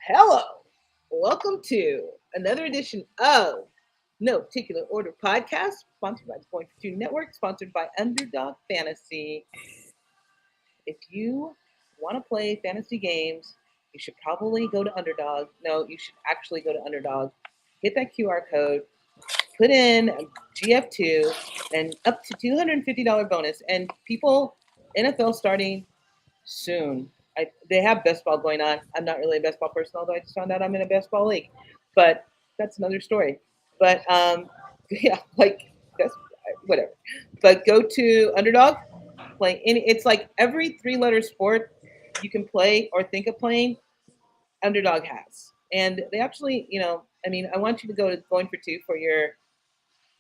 Hello. Welcome to another edition of No Particular Order podcast, sponsored by the Point for Two Network, sponsored by Underdog Fantasy. If you want to play fantasy games, you should probably go to Underdog. No, you should actually go to Underdog. Hit that QR code, put in GF2, and up to $250 bonus. And people, NFL starting soon. They have best ball going on. I'm not really a best ball person, although I just found out I'm in a best ball league. But that's another story. But yeah, like that's whatever. But go to Underdog, play any. It's like every three-letter sport you can play or think of playing. Underdog has, and they actually, I mean, I want you to go to Going for Two for your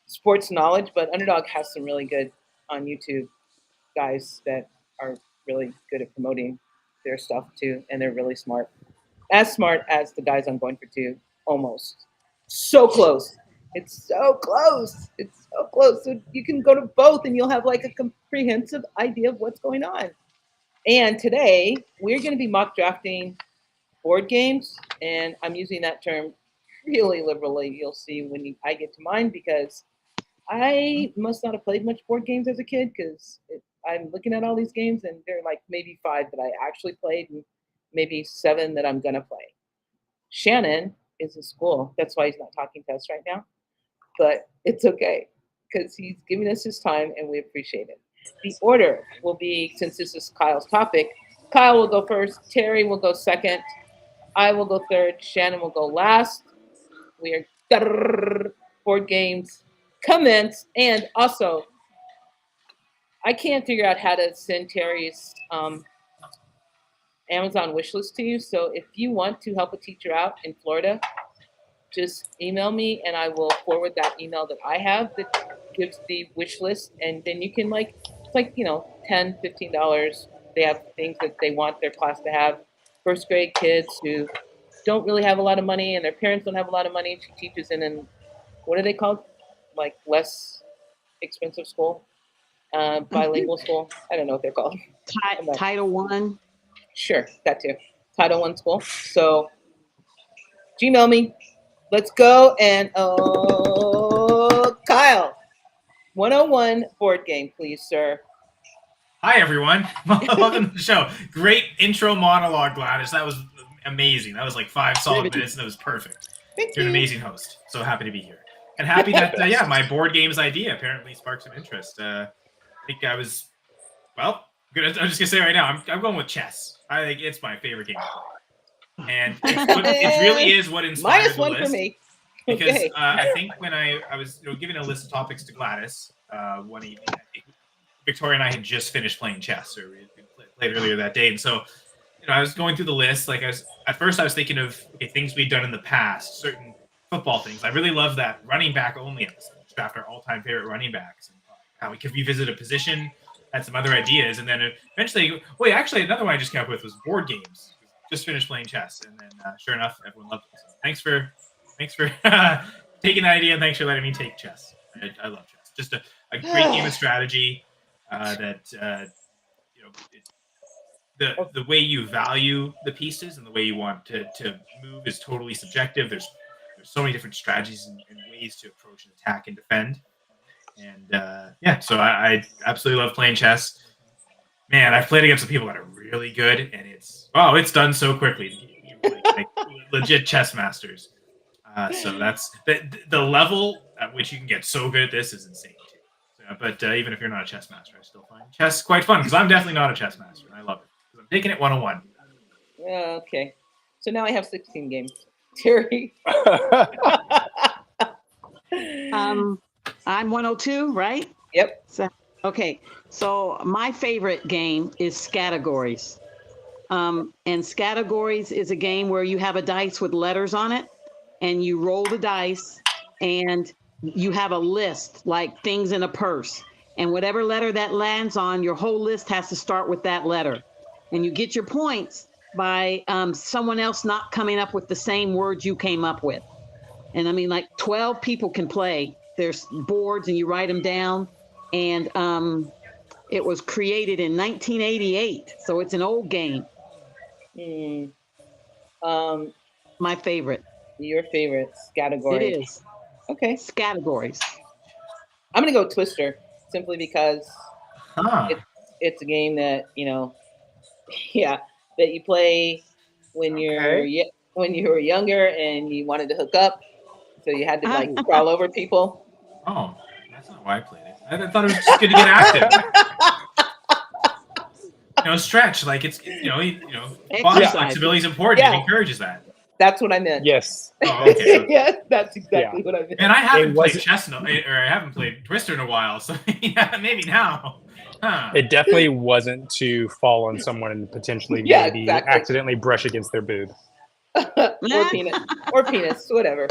sports knowledge, but Underdog has some really good on YouTube guys that are really good at promoting their stuff too, and they're really smart. As smart as the guys on Going for Two, almost. So close. It's so close. It's so close. So you can go to both and you'll have like a comprehensive idea of what's going on. And today we're going to be mock drafting board games, and I'm using that term really liberally. You'll see when I get to mine because I must not have played much board games as a kid because I'm looking at all these games and there are like maybe 5 that I actually played and maybe 7 that I'm going to play. Shannon is in school. That's why he's not talking to us right now. But it's okay because he's giving us his time and we appreciate it. The order will be, since this is Kyle's topic, Kyle will go first, Terry will go second, I will go third, Shannon will go last. We are board games commence. And also, I can't figure out how to send Terry's Amazon wish list to you. So if you want to help a teacher out in Florida, just email me and I will forward that email that I have that gives the wish list. And then you can it's like, $10, $15. They have things that they want their class to have. First grade kids who don't really have a lot of money and their parents don't have a lot of money. She teaches in what are they called? Like less expensive school, bilingual school. I don't know what they're called. Title One. Sure, that too. Title One school. So Gmail me. Let's go. And Kyle, 101 board game, please, sir. Hi, everyone. Welcome to the show. Great intro monologue, Gladys. That was amazing. That was like 5 solid minutes, and it was perfect. You're an amazing host. So happy to be here. And happy that, my board games idea apparently sparked some interest. I think I was, I'm just going to say right now, I'm going with chess. I think it's my favorite game to play. And it really is what inspired the list. For me. Because I think when I was giving a list of topics to Gladys one evening, I think Victoria and I had just finished playing chess, or we played earlier that day. And so, I was going through the list. At first I was thinking of things we'd done in the past, certain football things. I really love that running back only episode, draft our all-time favorite running backs, and how we could revisit a position, had some other ideas. And then eventually, actually another one I just came up with was board games. Just finished playing chess. And then sure enough, everyone loved it. So thanks for taking that idea, and thanks for letting me take chess. I love chess. Just a great game of strategy. The way you value the pieces and the way you want to move is totally subjective. There's so many different strategies and ways to approach and attack and defend. And so I absolutely love playing chess. Man, I've played against some people that are really good, and it's done so quickly. Like legit chess masters. So that's the level at which you can get so good at this is insane too. But even if you're not a chess master, I still find chess quite fun because I'm definitely not a chess master. And I love it. I'm taking it 101. Okay. So now I have 16 games. Terry? I'm 102, right? Yep. So my favorite game is Categories. And Categories is a game where you have a dice with letters on it, and you roll the dice, and you have a list, like things in a purse. And whatever letter that lands on, your whole list has to start with that letter. And you get your points by someone else not coming up with the same words you came up with. And I mean, like 12 people can play. There's boards and you write them down. And it was created in 1988. So it's an old game. My favorite. Your favorite It category. is. Okay. Categories. I'm gonna go Twister simply because Huh. it's a game that yeah, that you play when Okay. when you were younger and you wanted to hook up, so you had to like Ooh. crawl over people. Oh, that's not why I played it. I thought it was just good to get active. Stretch. Like it's body Yeah. Exercise. flexibility is important. Yeah. It encourages that. That's what I meant. Yes. Oh, okay. Yes, that's exactly Yeah. what I meant. Man, I haven't It played was. chess or I haven't played Twister in a while, so yeah, maybe now. Huh. It definitely wasn't to fall on someone and potentially Yeah, maybe exactly. accidentally brush against their boob. or penis, whatever.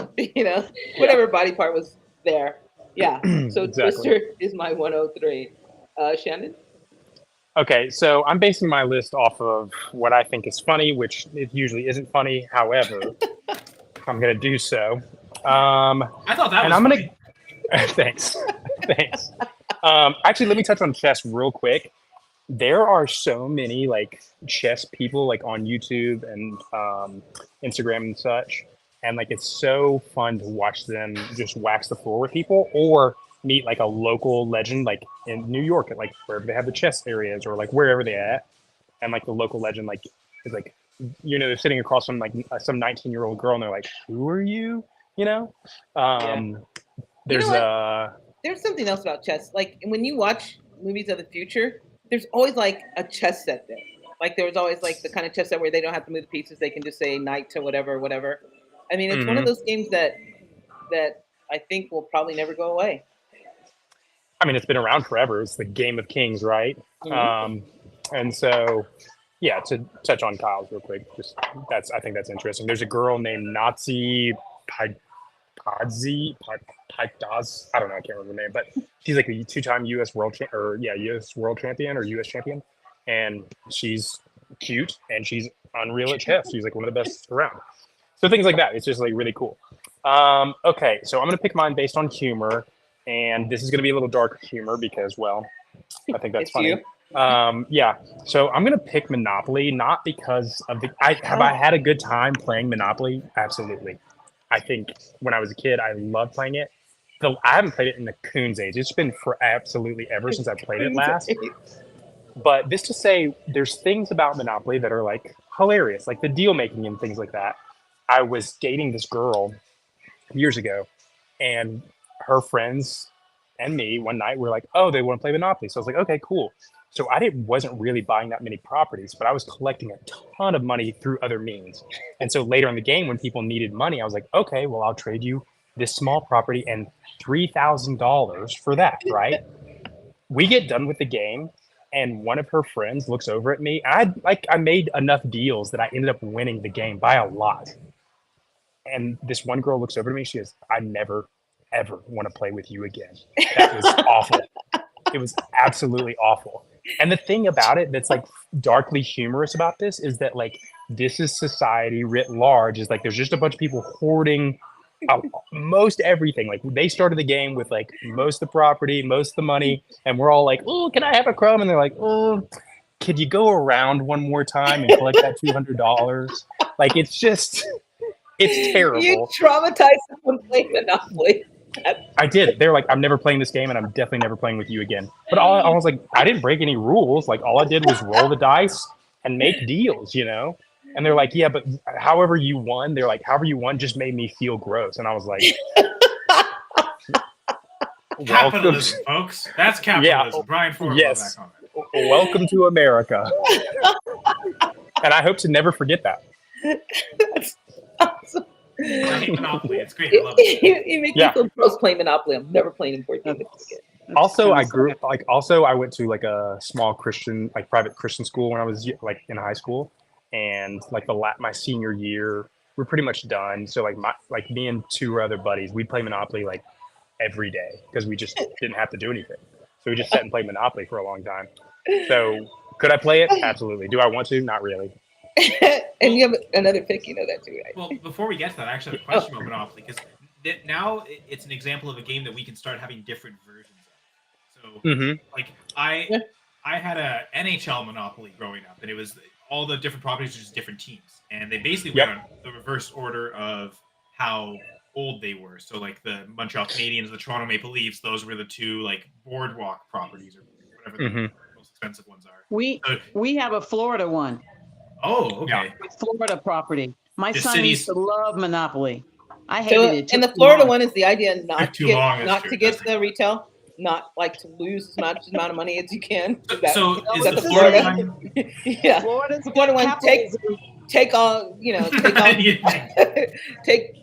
Whatever body part was there. Yeah. So Exactly. Twister is my 103. Shannon? Okay, so I'm basing my list off of what I think is funny, which it usually isn't funny. However, I'm going to do so. I thought that And was I'm funny. going to. Thanks. Thanks. Actually, let me touch on chess real quick. There are so many like chess people like on YouTube and Instagram and such, and like it's so fun to watch them just wax the floor with people or meet like a local legend like in New York at like wherever they have the chess areas or like wherever they're at, and like the local legend like is like they're sitting across from like some 19-year-old girl and they're like, who are you? There's what? There's something else about chess. Like when you watch movies of the future, there's always like a chess set there. Like there was always like the kind of chess set where they don't have to move the pieces; they can just say knight to whatever, whatever. I mean, it's one of those games that I think will probably never go away. I mean, it's been around forever. It's the Game of Kings, right? And so, yeah, to touch on Kyle's real quick, I think that's interesting. There's a girl named Nazi Padzi, Padaz. I don't know, I can't remember the name, but she's like a two-time U.S. U.S. world champion or U.S. champion, and she's cute and she's unreal at chess. She's like one of the best around. So things like that. It's just like really cool. Okay, so I'm gonna pick mine based on humor, and this is gonna be a little dark humor because, well, I think that's funny. Yeah, so I'm gonna pick Monopoly, not because of I had a good time playing Monopoly. Absolutely. I think when I was a kid, I loved playing it. I haven't played it in the Coon's age. It's been for absolutely ever since I played it last. But this to say, there's things about Monopoly that are like hilarious, like the deal making and things like that. I was dating this girl years ago, and her friends and me one night were like, "Oh, they want to play Monopoly." So I was like, "Okay, cool." So wasn't really buying that many properties, but I was collecting a ton of money through other means. And so later in the game, when people needed money, I was like, "Okay, well, I'll trade you this small property and $3,000 for that." Right? We get done with the game, and one of her friends looks over at me. I made enough deals that I ended up winning the game by a lot. And this one girl looks over to me. She goes, "I never, ever want to play with you again." That was awful. It was absolutely awful. And the thing about it that's like darkly humorous about this is that like this is society writ large. Is like there's just a bunch of people hoarding most everything. Like they started the game with like most of the property, most of the money, and we're all like, "Oh, can I have a crumb?" And they're like, "Oh, could you go around one more time and collect that $200?" Like it's just. It's terrible. You traumatized someone playing Monopoly. I did. They're like, "I'm never playing this game, and I'm definitely never playing with you again." But I was like, I didn't break any rules. Like, all I did was roll the dice and make deals, And they're like, "Yeah, but however you won," they're like, "However you won just made me feel gross." And I was like, Capitalism, folks. That's capitalism. Yeah. Brian Ford Yes. love that comment. Welcome to America. And I hope to never forget that. That's awesome. I hate Monopoly. It's great. I love it. You make me feel gross playing Monopoly. I'm never playing in 14 again. Also, I grew up I went to like a small Christian, like private Christian school when I was like in high school, and like my senior year, we're pretty much done. So like me and two other buddies, we'd play Monopoly like every day because we just didn't have to do anything. So we just sat and played Monopoly for a long time. So could I play it? Absolutely. Do I want to? Not really. And you have another pick, that too, right? Well, before we get to that, I actually have a question about Monopoly because now it's an example of a game that we can start having different versions of. So, like I had a NHL Monopoly growing up, and it was all the different properties are just different teams, and they basically went on the reverse order of how old they were. So like the Montreal Canadiens, the Toronto Maple Leafs, those were the two like boardwalk properties or whatever the most expensive ones are. We have a Florida one. Oh, okay. Florida property. My The son cities- used to love Monopoly. I hated it. And the Florida one is the idea not to get the retail, not like to lose as much amount of money as you can. So is the Florida one? Yeah, Florida's the Florida one take all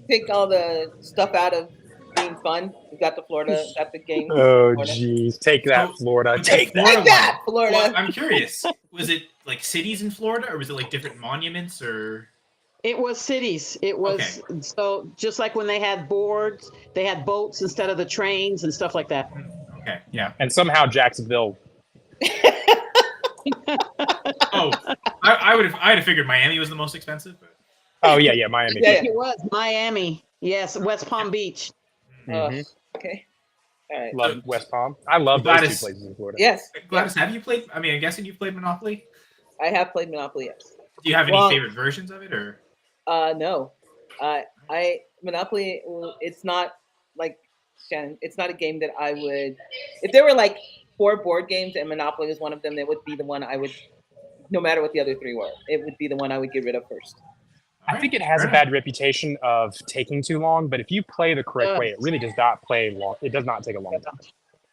take all the stuff out of being fun. We've got the Florida, got the game. Oh, jeez. Take that, Florida. Take that, Florida. Well, I'm curious. Was it like cities in Florida, or was it like different monuments, or? It was cities. It was so just like when they had boards, they had boats instead of the trains and stuff like that. Okay, yeah. And somehow Jacksonville. I'd have figured Miami was the most expensive. But... Oh yeah, Miami. I think it was Miami. Yes, West Palm Beach. Okay. All right. Love West Palm. I love those two places in Florida. Yes. Gladys, have you played? I mean, I'm guessing you've played Monopoly. I have played Monopoly. Yes. Do you have any favorite versions of it, or? No. Monopoly. It's not like Shannon. It's not a game that I would. If there were like 4 board games and Monopoly was one of them, that would be the one I would. No matter what the other 3 were, it would be the one I would get rid of first. I think it has a bad reputation of taking too long, but if you play the correct way, it really does not play long. It does not take a long time.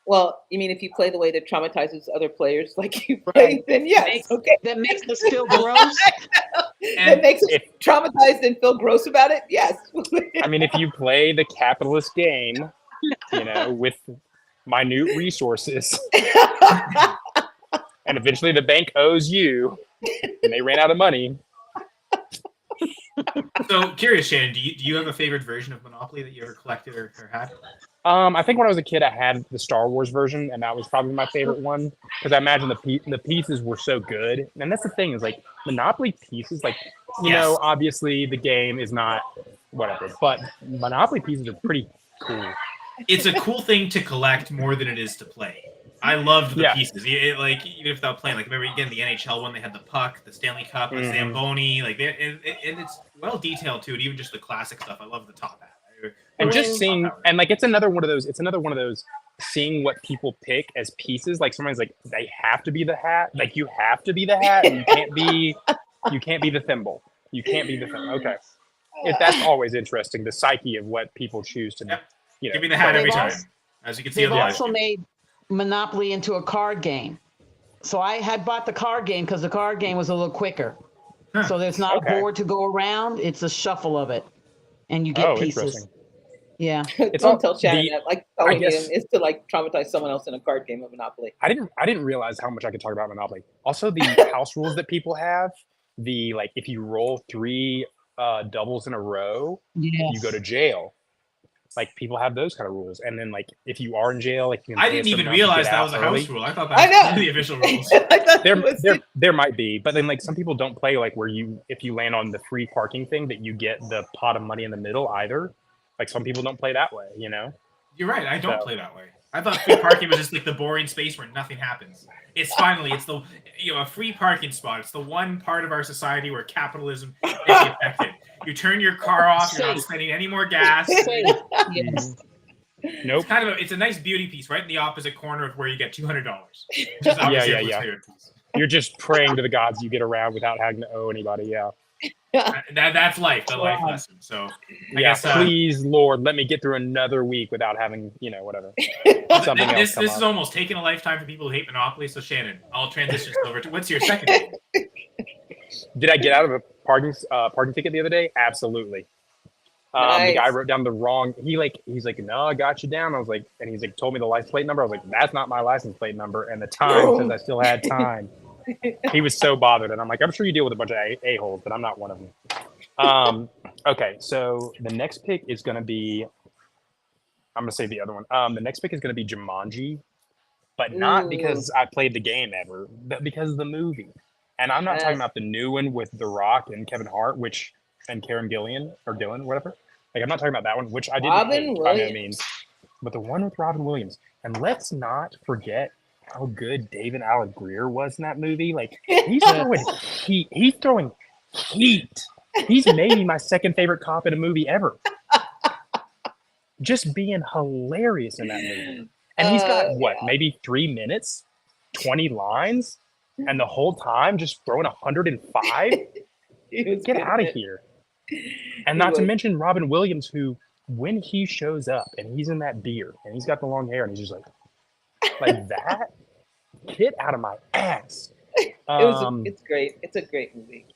Well, you mean if you play the way that traumatizes other players like you play, then yes, That makes us feel gross. That makes us traumatized and feel gross about it, yes. I mean, if you play the capitalist game, with minute resources, and eventually the bank owes you, and they ran out of money. So curious, Shannon, do you have a favorite version of Monopoly that you ever collected or had? I think when I was a kid, I had the Star Wars version, and that was probably my favorite one because I imagine the pieces were so good. And that's the thing is like Monopoly pieces, like obviously the game is not whatever, but Monopoly pieces are pretty cool. It's a cool thing to collect more than it is to play. I loved the pieces. Like even if without playing, like remember again the NHL one, they had the puck, the Stanley Cup, the Zamboni, like and it's well detailed too. And even just the classic stuff, I love the top hat. And just seeing, and like it's another one of those seeing what people pick as pieces. Like somebody's like they have to be the hat, like you have to be the hat, and you can't be the thimble. You can't be the thimble. Okay, that's always interesting. The psyche of what people choose to, give me the hat every time. As you can see, they've also made Monopoly into a card game. So I had bought the card game because the card game was a little quicker. So there's not a board to go around. It's a shuffle of it. And you get pieces. Yeah. Don't tell Shannon that. Like telling him is to like traumatize someone else in a card game of Monopoly. I didn't realize how much I could talk about Monopoly. Also the house rules that people have. The like if you roll 3 doubles in a row, you go to jail. Like people have those kind of rules, and then like if you are in jail, like I didn't even realize that was a house rule. I thought that was the official rules. There might be, but then like some people don't play like where if you land on the free parking thing that you get the pot of money in the middle either. Like some people don't play that way, You're right. I don't play that way. I thought free parking was just like the boring space where nothing happens. It's the a free parking spot. It's the one part of our society where capitalism is affected. You turn your car off. You're not spending any more gas. Yes. Nope. It's a nice beauty piece right in the opposite corner of where you get $200. Yeah. You're just praying to the gods you get around without having to owe anybody. Yeah. That's life. The life lesson. So I guess please, Lord, let me get through another week without having whatever. Something else. This is almost taking a lifetime for people who hate Monopoly. So Shannon, I'll transition over to what's your second game? Did I get out of a parking ticket the other day? Absolutely. Nice. The guy wrote down the wrong. He's like, no, I got you down. I was like, and he's like, told me the license plate number. I was like, that's not my license plate number. And the time says I still had time. He was so bothered, and I'm like, I'm sure you deal with a bunch of a-holes, but I'm not one of them. Okay, so the next pick is going to be. I'm going to say the other one. The next pick is going to be Jumanji, but not because I played the game ever, but because of the movie. And I'm not talking about the new one with The Rock and Kevin Hart, and Karen Gillan or Dylan, whatever. Like I'm not talking about that one, which I didn't hate by no means, but the one with Robin Williams. And let's not forget how good David Alan Grier was in that movie. Like he's throwing heat. He's throwing heat. He's maybe my second favorite cop in a movie ever. Just being hilarious in that movie. And he's got maybe 3 minutes, 20 lines, and the whole time just throwing 105. Get out of here. And not to mention Robin Williams, who when he shows up and he's in that beer and he's got the long hair and he's just like that, get out of my ass. It's great. It's a great movie.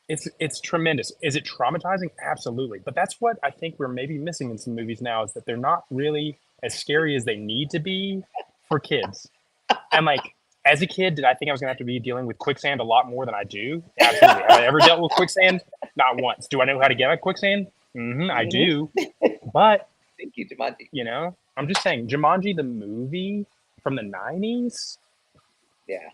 It's tremendous. Is it traumatizing? Absolutely. But that's what I think we're maybe missing in some movies now, is that they're not really as scary as they need to be for kids. And like, as a kid, did I think I was going to have to be dealing with quicksand a lot more than I do? Absolutely. Have I ever dealt with quicksand? Not once. Do I know how to get out of quicksand? I do. But, thank you, Jumanji. You know, I'm just saying, Jumanji, the movie from the 90s? Yeah.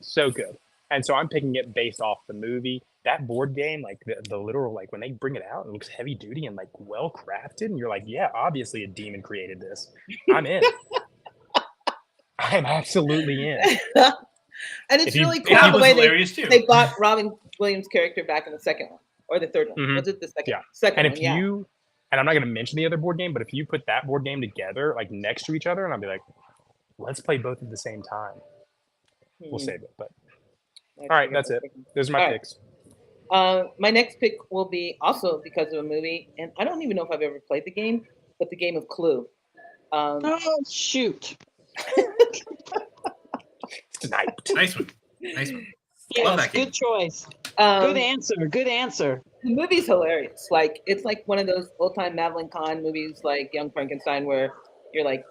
So good. And so I'm picking it based off the movie. That board game, like the literal, like when they bring it out, it looks heavy duty and like well crafted. And you're like, yeah, obviously a demon created this. I'm in. I'm absolutely in. And it's really cool the way they brought Robin Williams' character back in the second one or the third one. Mm-hmm. Was it the second? Yeah. Second and if one, you, and I'm not going to mention the other board game, but if you put that board game together, like next to each other, and I'll be like, let's play both at the same time. We'll save it. But all right, that's it. Those are my picks. My next pick will be also because of a movie, and I don't even know if I've ever played the game, but the game of Clue. Oh, shoot. Nice one. Nice one. Yes, good choice. Good answer. The movie's hilarious. Like, it's like one of those old-time Madeline Kahn movies, like Young Frankenstein, where you're like,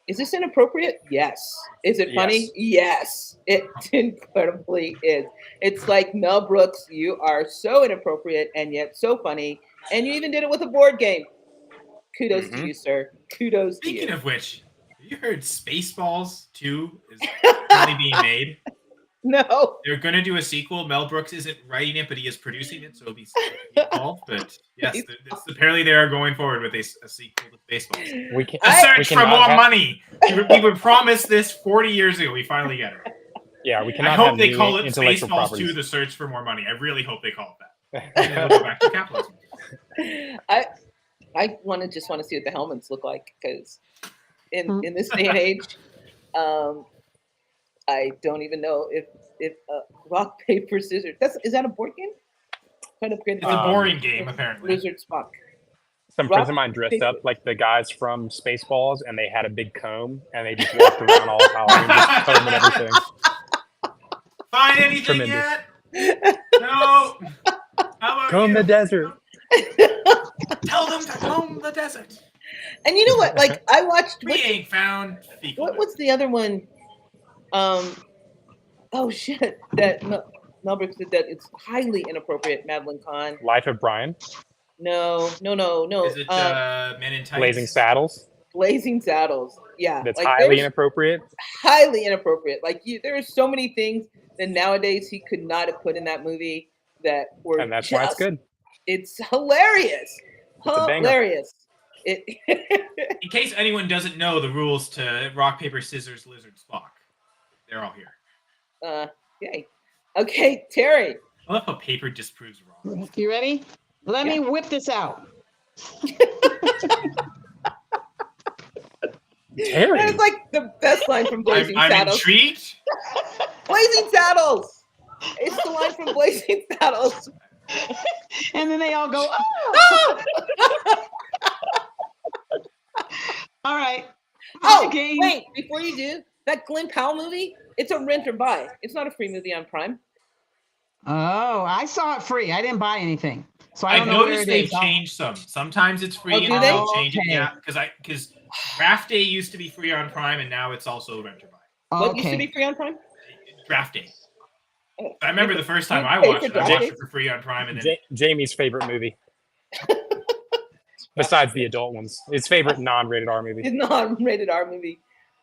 is this inappropriate? Yes. Is it funny? Yes. It incredibly is. It's like, Mel Brooks, you are so inappropriate and yet so funny. And you even did it with a board game. Kudos to you, sir. Kudos to you. Speaking of which, have you heard Spaceballs 2 is currently being made? No. They're going to do a sequel. Mel Brooks isn't writing it, but he is producing it, so it'll be involved. But yes, apparently they are going forward with a sequel to Spaceballs. A search for more money. We were promised this 40 years ago. We finally get it. Yeah, we cannot. I hope they call it Spaceballs 2: The Search for More Money. I really hope they call it that. And then we'll go back to capitalism. I want to see what the helmets look like, because in this day and age, I don't even know if rock, paper, scissors. Is that a board game? It's a boring game, apparently. Lizard Spock. Some friends of mine dressed up like the guys from Spaceballs, and they had a big comb, and they just walked around all Halloween, just combing everything. Find anything yet? No. Comb the desert. Tell them to comb the desert. And you know what? Like, I watched. We ain't found. What was the other one? Oh shit! That Mel Brooks did that. It's highly inappropriate. Madeline Kahn. Life of Brian. No. Is it Men in Tights? Blazing Saddles. Blazing Saddles. Yeah. That's like, highly inappropriate. Highly inappropriate. Like, there are so many things that nowadays he could not have put in that movie that were. And that's why it's good. It's hilarious. Hilarious. In case anyone doesn't know the rules to rock, paper, scissors, lizard, Spock, they're all here. Yay. Okay, Terry. I love how paper disproves wrong. You ready? Let me whip this out. Terry. That's like the best line from Blazing Saddles. I'm intrigued. Blazing Saddles. It's the line from Blazing Saddles. And then they all go, oh! All right. Wait, before you do, that Glenn Powell movie, it's a rent or buy. It's not a free movie on Prime. Oh, I saw it free. I didn't buy anything. So I don't know noticed they've changed some. Sometimes it's free and they'll change it. Yeah, because Draft Day used to be free on Prime and now it's also rent or buy. What used to be free on Prime? Draft Day. I remember the first time I watched it for free on Prime. And then Jamie's favorite movie. Besides the adult ones. His favorite non-rated R movie. His non-rated R movie.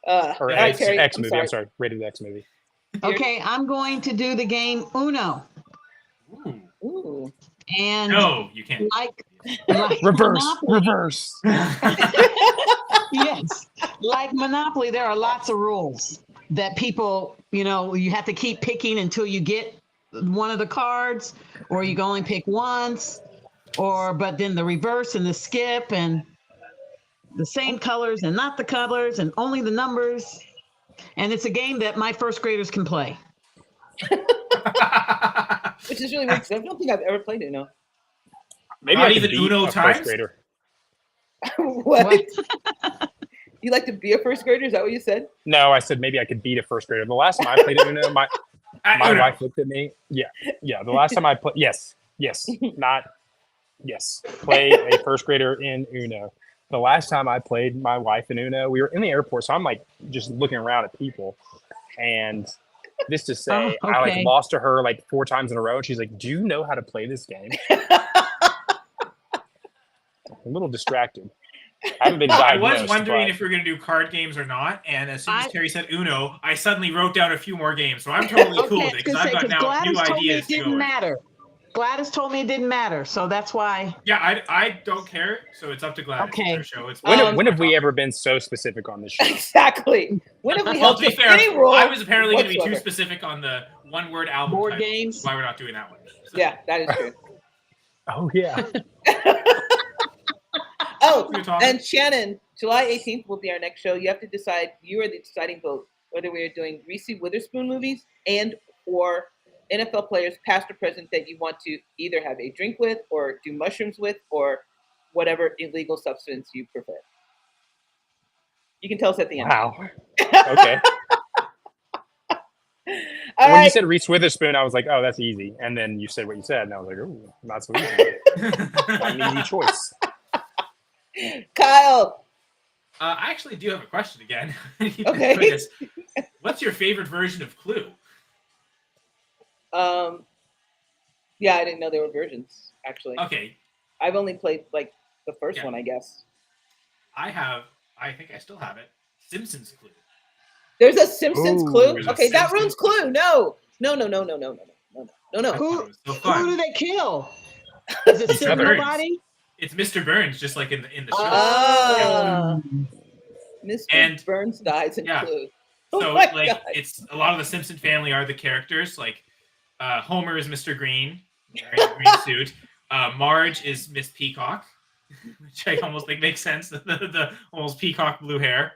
Or X movie. I'm sorry. Rated X movie. Okay, I'm going to do the game Uno. Ooh. And no, you can't. Like reverse. Yes. Like Monopoly, there are lots of rules that people, you have to keep picking until you get one of the cards, or you can only pick once, but then the reverse and the skip and the same colors and not the colors and only the numbers. And it's a game that my first graders can play. Which is really weird because I don't think I've ever played Uno. Maybe Not I could even beat Uno a times? first grader. What? You like to be a first grader? Is that what you said? No, I said maybe I could beat a first grader. The last time I played Uno, my Uno. wife looked at me. Yeah. The last time I played, yes, play a first grader in Uno. The last time I played my wife in Uno, we were in the airport, so I'm like just looking around at people, and this to say, I like lost to her like 4 times in a row. And she's like, "Do you know how to play this game?" A little distracted. I haven't been diagnosed. I was wondering if we are going to do card games or not, and as soon as Terry said Uno, I suddenly wrote down a few more games. So I'm totally cool with it because I've got now Gladys new told ideas. Me it didn't matter. Gladys told me it didn't matter, so that's why. Yeah, I don't care, so it's up to Gladys. Okay. Show. It's when have we ever been so specific on this show? Exactly. When have we held to be fair, any rule? I was apparently going to be too specific on the one-word album board title. games. Why we're not doing that one? So. Yeah, that is true. Oh yeah. Oh, and Shannon, July 18th will be our next show. You have to decide. You are the deciding vote whether we are doing Reese Witherspoon movies or NFL players, past or present, that you want to either have a drink with or do mushrooms with or whatever illegal substance you prefer. You can tell us at the end. Wow. Okay. When you said Reese Witherspoon, I was like, oh, that's easy. And then you said what you said, and I was like, oh, not so easy. Not an easy choice. Kyle. I actually do have a question again. Okay. What's your favorite version of Clue? Yeah, I didn't know there were versions, actually. Okay. I've only played like the first one, I guess. I think I still have it. Simpsons Clue. There's a Simpsons Clue? Okay, that ruins Clue. No. Who do they kill? Is it still nobody? It's Mr. Burns, just like in the show. Oh. Yeah. Mr. Burns dies in Clue. So it's a lot of the Simpson family are the characters. Like Homer is Mr. Green, wearing a green suit. Marge is Miss Peacock, which I almost think makes sense. The almost peacock blue hair.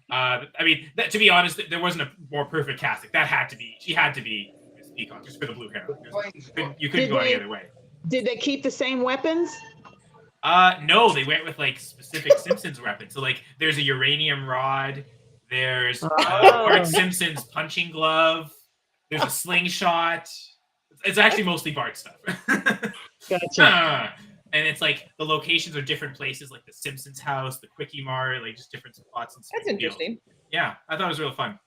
I mean, to be honest, there wasn't a more perfect casting. She had to be Miss Peacock just for the blue hair. You couldn't go any other way. Did they keep the same weapons? No, they went with like specific Simpsons weapons. So like, there's a uranium rod. There's Bart Simpson's punching glove. There's a slingshot. It's actually mostly Bart stuff. Gotcha. And it's like the locations are different places, like the Simpsons house, the Quickie Mart, like just different spots. That's interesting. Yeah, I thought it was real fun.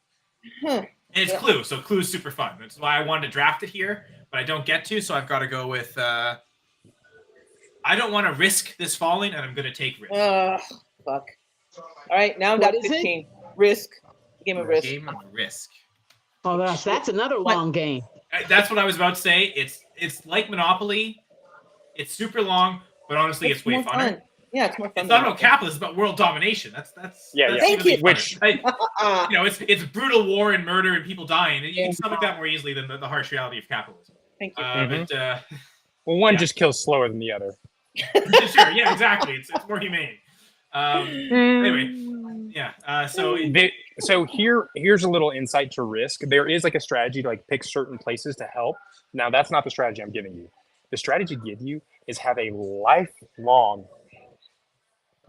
Huh. And it's Clue, so Clue's super fun. That's why I wanted to draft it here, but I don't get to, so I've got to go with. I don't want to risk this falling, and I'm going to take risk. Fuck. All right, now I'm down to 15. Risk. Game of Risk. Game of Risk. Oh, that's another long game. That's what I was about to say. It's like Monopoly. It's super long, but honestly, it's way funner. Fun. Yeah, it's more fun. It's not about capitalism, it's about world domination. That's Thank you. Which it's brutal war and murder and people dying. You can stomach that more easily than the harsh reality of capitalism. Thank you. But one just kills slower than the other. Sure. Yeah. Exactly. It's more humane. Anyway. Yeah. So here's a little insight to Risk. There is like a strategy to like pick certain places to help. Now that's not the strategy I'm giving you. The strategy to give you is have a lifelong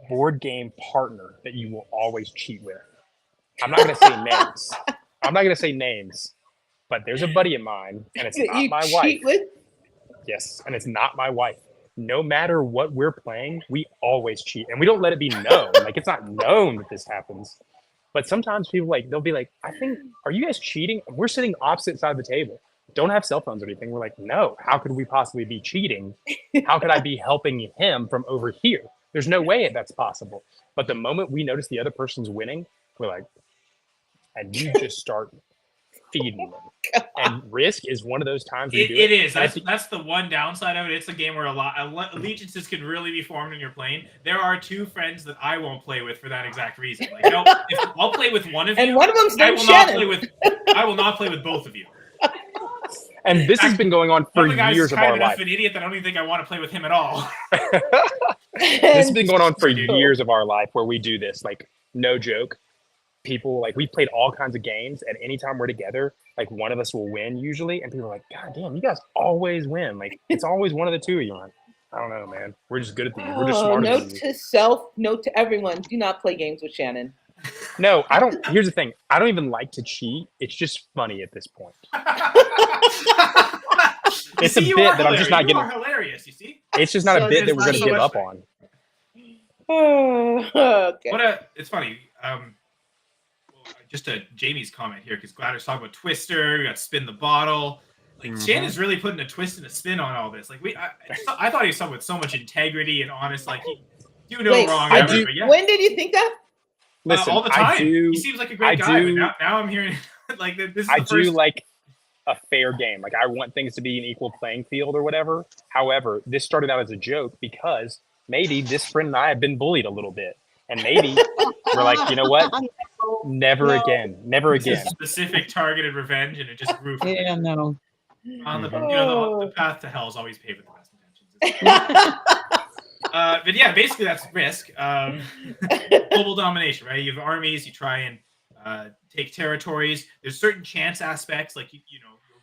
board game partner that you will always cheat with. I'm not going to say names. But there's a buddy of mine, and it's not my wife. With? Yes, and it's not my wife. No matter what we're playing, we always cheat, and we don't let it be known. Like it's not known that this happens. But sometimes people they'll be like, are you guys cheating? We're sitting opposite side of the table. Don't have cell phones or anything. We're like, no, how could we possibly be cheating? How could I be helping him from over here? There's no way that's possible. But the moment we notice the other person's winning, we're like, and you just start feeding them. And Risk is one of those times where you do it is. That's the one downside of it. It's a game where allegiances can really be formed when you're playing. There are two friends that I won't play with for that exact reason. Like, if I'll play with one of you, and one of them's I named will Shannon. I will not play with both of you. And this has been going on for years of our life. An idiot that I don't even think I want to play with him at all. This has been going on for years of our life where we do this. Like, no joke. People, like, we played all kinds of games, and anytime we're together, like, one of us will win usually, and people are like, God damn, you guys always win. Like, it's always one of the two of you. I don't know, man. We're just good at these. We're just smarter than you. Note to self, note to everyone, do not play games with Shannon. No, I don't. Here's the thing. I don't even like to cheat. It's just funny at this point. It's a bit that I'm just not getting. Hilarious, you see? It's just not a bit that we're going to give up on. Okay. It's funny. Just Jamie's comment here, because Gladys talking about Twister, we got Spin the Bottle. Like, Shannon's really putting a twist and a spin on all this. Like, I thought he was someone with so much integrity and honest. Like, he do no wrong ever. But yeah. When did you think that? Listen, all the time. He seems like a great guy. But now I'm hearing like this. I do like a fair game. Like, I want things to be an equal playing field or whatever. However, this started out as a joke because maybe this friend and I have been bullied a little bit, and maybe we're like, you know what? Never again. Specific targeted revenge, and it just grew. Yeah, no. On the the path to hell is always paved with the best intentions. But yeah, basically that's Risk. Global domination, right? You have armies. You try and take territories. There's certain chance aspects, like you'll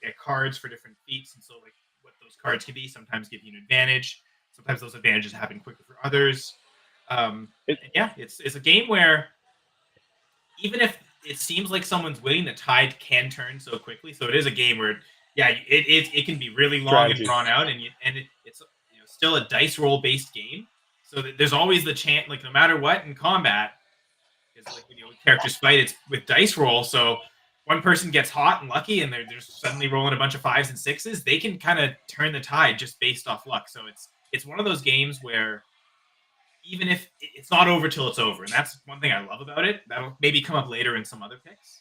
get cards for different feats, and so like what those cards can be sometimes give you an advantage. Sometimes those advantages happen quicker for others. It's a game where even if it seems like someone's winning, the tide can turn so quickly. So it is a game where, it can be really long and drawn out, and it's still a dice roll based game. So there's always the chance, like no matter what in combat, because like characters fight, it's with dice roll. So one person gets hot and lucky, and they're suddenly rolling a bunch of 5s and 6s. They can kind of turn the tide just based off luck. So it's one of those games where, even if it's not over till it's over, and that's one thing I love about it. That'll maybe come up later in some other picks.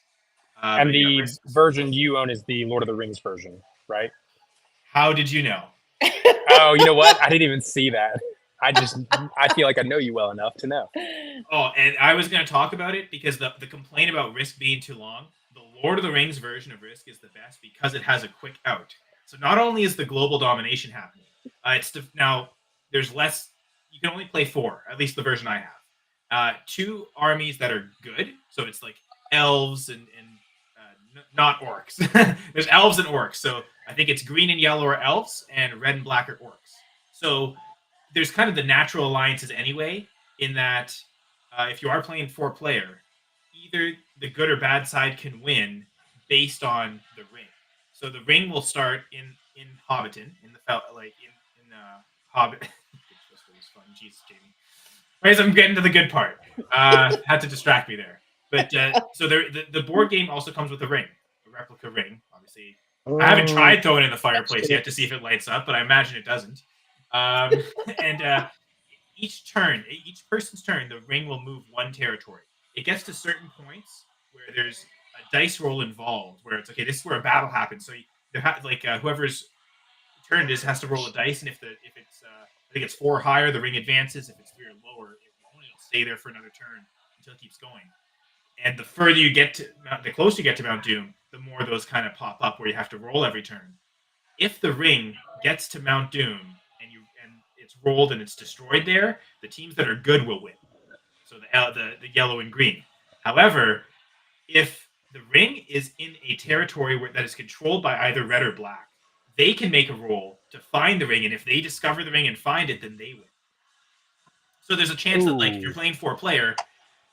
And the version you own is the Lord of the Rings version, right? How did you know? Oh, you know what? I didn't even see that. I feel like I know you well enough to know. Oh, and I was going to talk about it because the complaint about Risk being too long, the Lord of the Rings version of Risk is the best because it has a quick out. So not only is the global domination happening, now there's less. You can only play 4, at least the version I have. 2 armies that are good, so it's like elves and not orcs. There's elves and orcs, so I think it's green and yellow are elves, and red and black are orcs. So there's kind of the natural alliances anyway, in that if you are playing 4-player, either the good or bad side can win based on the ring. So the ring will start in Hobbiton, in Hobbit. Fun. Jesus, Jamie. Anyways, I'm getting to the good part. Had to distract me there. But so the board game also comes with a ring, a replica ring. Obviously, I haven't tried throwing it in the fireplace yet to see if it lights up, but I imagine it doesn't. And each person's turn, the ring will move 1 territory. It gets to certain points where there's a dice roll involved, where it's okay. This is where a battle happens. So whoever's turn it is has to roll a dice, and if it's I think it's 4 or higher, the ring advances. If it's 3 or lower, it'll stay there for another turn until it keeps going. And the further you get to, the closer you get to Mount Doom, the more those kind of pop up where you have to roll every turn. If the ring gets to Mount Doom and it's rolled and it's destroyed there, the teams that are good will win. So the yellow and green. However, if the ring is in a territory that is controlled by either red or black, they can make a roll to find the ring, and if they discover the ring and find it, then they win. So there's a chance that, like, if you're playing 4-player,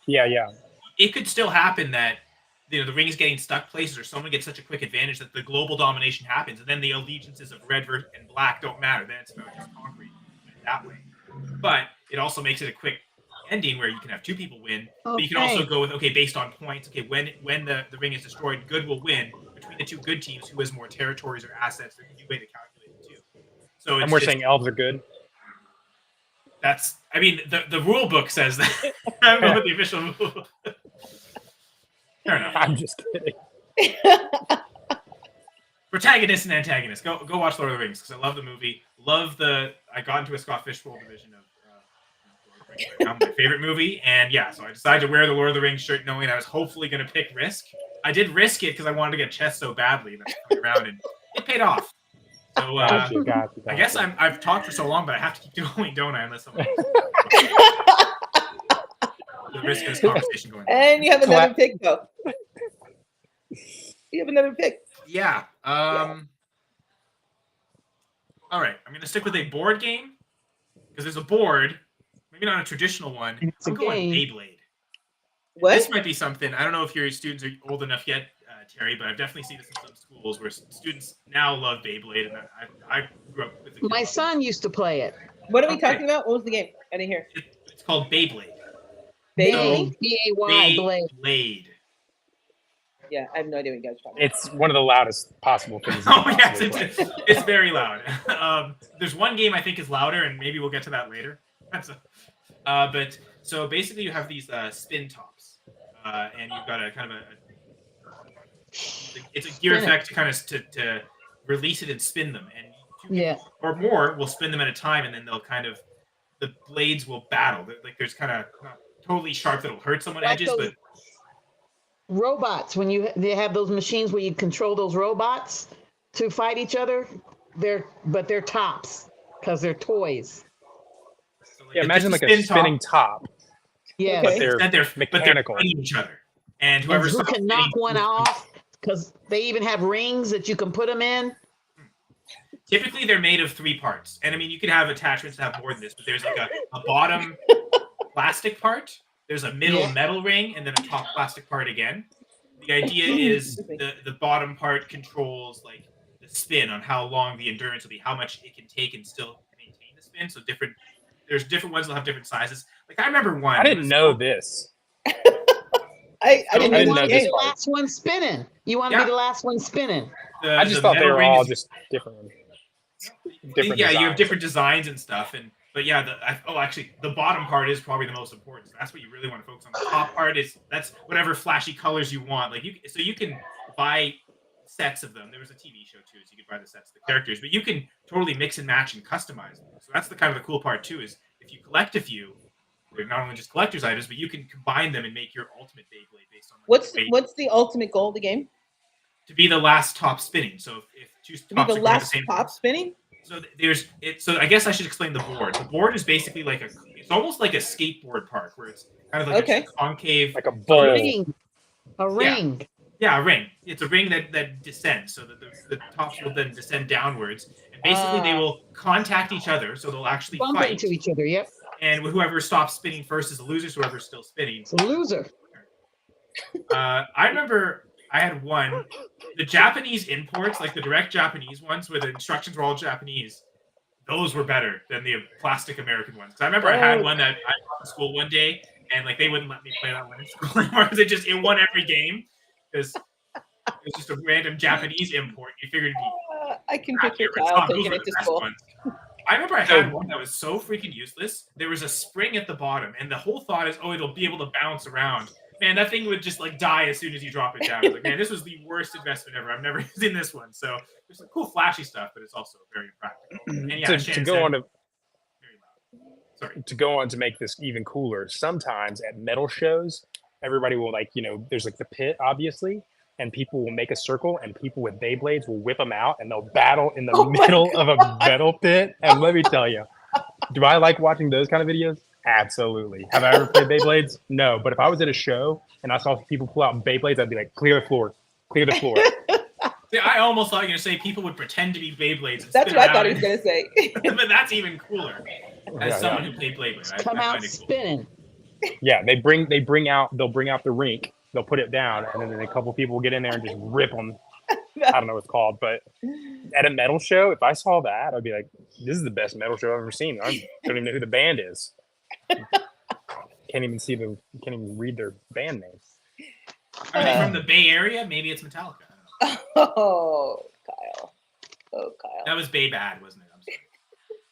it could still happen that the ring is getting stuck places, or someone gets such a quick advantage that the global domination happens, and then the allegiances of red and black don't matter. Then it's about just conquering that way. But it also makes it a quick ending where you can have 2 people win, but you can also go with based on points. Okay, when the ring is destroyed, good will win. Between the 2 good teams, who has more territories or assets, there's a new way to calculate it too. So and we're saying elves are good. The rule book says that. I don't know what the official rule. Fair enough. I'm just kidding. Protagonist and antagonist. Go watch Lord of the Rings because I love the movie. I got into a Scott Fishbowl division of Lord of the Rings right now, my favorite movie. And yeah, so I decided to wear the Lord of the Rings shirt knowing I was hopefully going to pick Risk. I did risk it because I wanted to get chess so badly that I was coming around, and it paid off. So Gotcha. I guess I've talked for so long, but I have to keep going, don't I? Unless someone else. The risk of this conversation going. And you have another pick, though. You have another pick. Yeah. All right. I'm going to stick with a board game because there's a board, maybe not a traditional one. It's I'm going game. Beyblade. What? This might be something. I don't know if your students are old enough yet, Terry, but I've definitely seen this in some schools where students now love Beyblade, and I grew up with it. My son used to play it. What are we talking about? What was the game? I didn't hear. It's called Beyblade. Beyblade? B-A-Y, Blade. Yeah, I have no idea what you guys are talking It's one of the loudest possible things. Oh yes, it's very loud. There's one game I think is louder, and maybe we'll get to that later. But so basically, you have these spin tops, and you've got a kind of it's a gear effect to kind of to release it and spin them, and or more will spin them at a time, and then they'll kind of the blades will battle. Like there's kind of not totally sharp that'll hurt someone Like edges, but robots, when they have those machines where you control those robots to fight each other, they're tops because they're toys. So Yeah, imagine like a spinning top. Yeah, But they're but they're mechanical. fighting each other, and and whoever who can knock one off because they even have rings that you can put them in. Typically, they're made of 3 parts, and I mean you could have attachments that have more than this, but there's like a bottom plastic part. There's a middle metal ring, and then a top plastic part again. The idea is the bottom part controls like the spin on how long the endurance will be, how much it can take and still maintain the spin. So there's different ones that have different sizes. Like I remember one. I didn't know this. I didn't You know want to this be the part. last one spinning. You want to be the last one spinning. I just thought they were all just different. You have different designs and stuff, but actually, the bottom part is probably the most important. So that's what you really want to focus on. The top part that's whatever flashy colors you want. Like you can buy sets of them. There was a TV show too, so you could buy the sets of the characters, but you can totally mix and match and customize them. So that's the kind of the cool part too. Is if you collect a few, they're not only just collector's items, but you can combine them and make your ultimate Beyblade based on. What's the ultimate goal of the game? To be the last top spinning. So if 2 tops To be the are going last the same top spinning? So there's it. So I guess I should explain the board. The board is basically like it's almost like a skateboard park where it's kind of like a concave, like a bowl. A ring. Yeah, a ring. It's a ring that descends, so that the tops will then descend downwards, and basically they will contact each other, so they'll actually Bump fight into each other. Yep. And whoever stops spinning first is the loser. So whoever's still spinning, It's a loser. I remember. I had one. The Japanese imports, like the direct Japanese ones, where the instructions were all Japanese, those were better than the plastic American ones. Because I remember I had one that I brought to school one day, and like they wouldn't let me play that one in school anymore because it won every game because it was just a random Japanese import. You figured it'd be I can picture Kyle taking it to school. I remember I had one that was so freaking useless. There was a spring at the bottom, and the whole thought is, it'll be able to bounce around. Man, that thing would just like die as soon as you drop it down. I was like, man, this was the worst investment ever. I've never seen this one. So there's some cool flashy stuff, but it's also very impractical. And yeah, to go on to make this even cooler, sometimes at metal shows, everybody will there's like the pit, obviously, and people will make a circle, and people with Beyblades will whip them out, and they'll battle in the middle of a metal pit. And let me tell you, do I like watching those kind of videos? Absolutely. Have I ever played Beyblades? No. But if I was at a show and I saw people pull out Beyblades, I'd be like, clear the floor. Clear the floor. See, I almost thought you were going to say people would pretend to be Beyblades. That's what I thought he was going to say. But that's even cooler. As someone who played Beyblade. Come out spinning. Yeah, they'll bring out the rink, they'll put it down, and then a couple people will get in there and just rip them. I don't know what it's called, but at a metal show, if I saw that, I'd be like, this is the best metal show I've ever seen. I don't even know who the band is. Can't even read their band names. Are they from the Bay Area? Maybe it's Metallica. Oh, Kyle. That was Bay Bad, wasn't it? I'm sorry.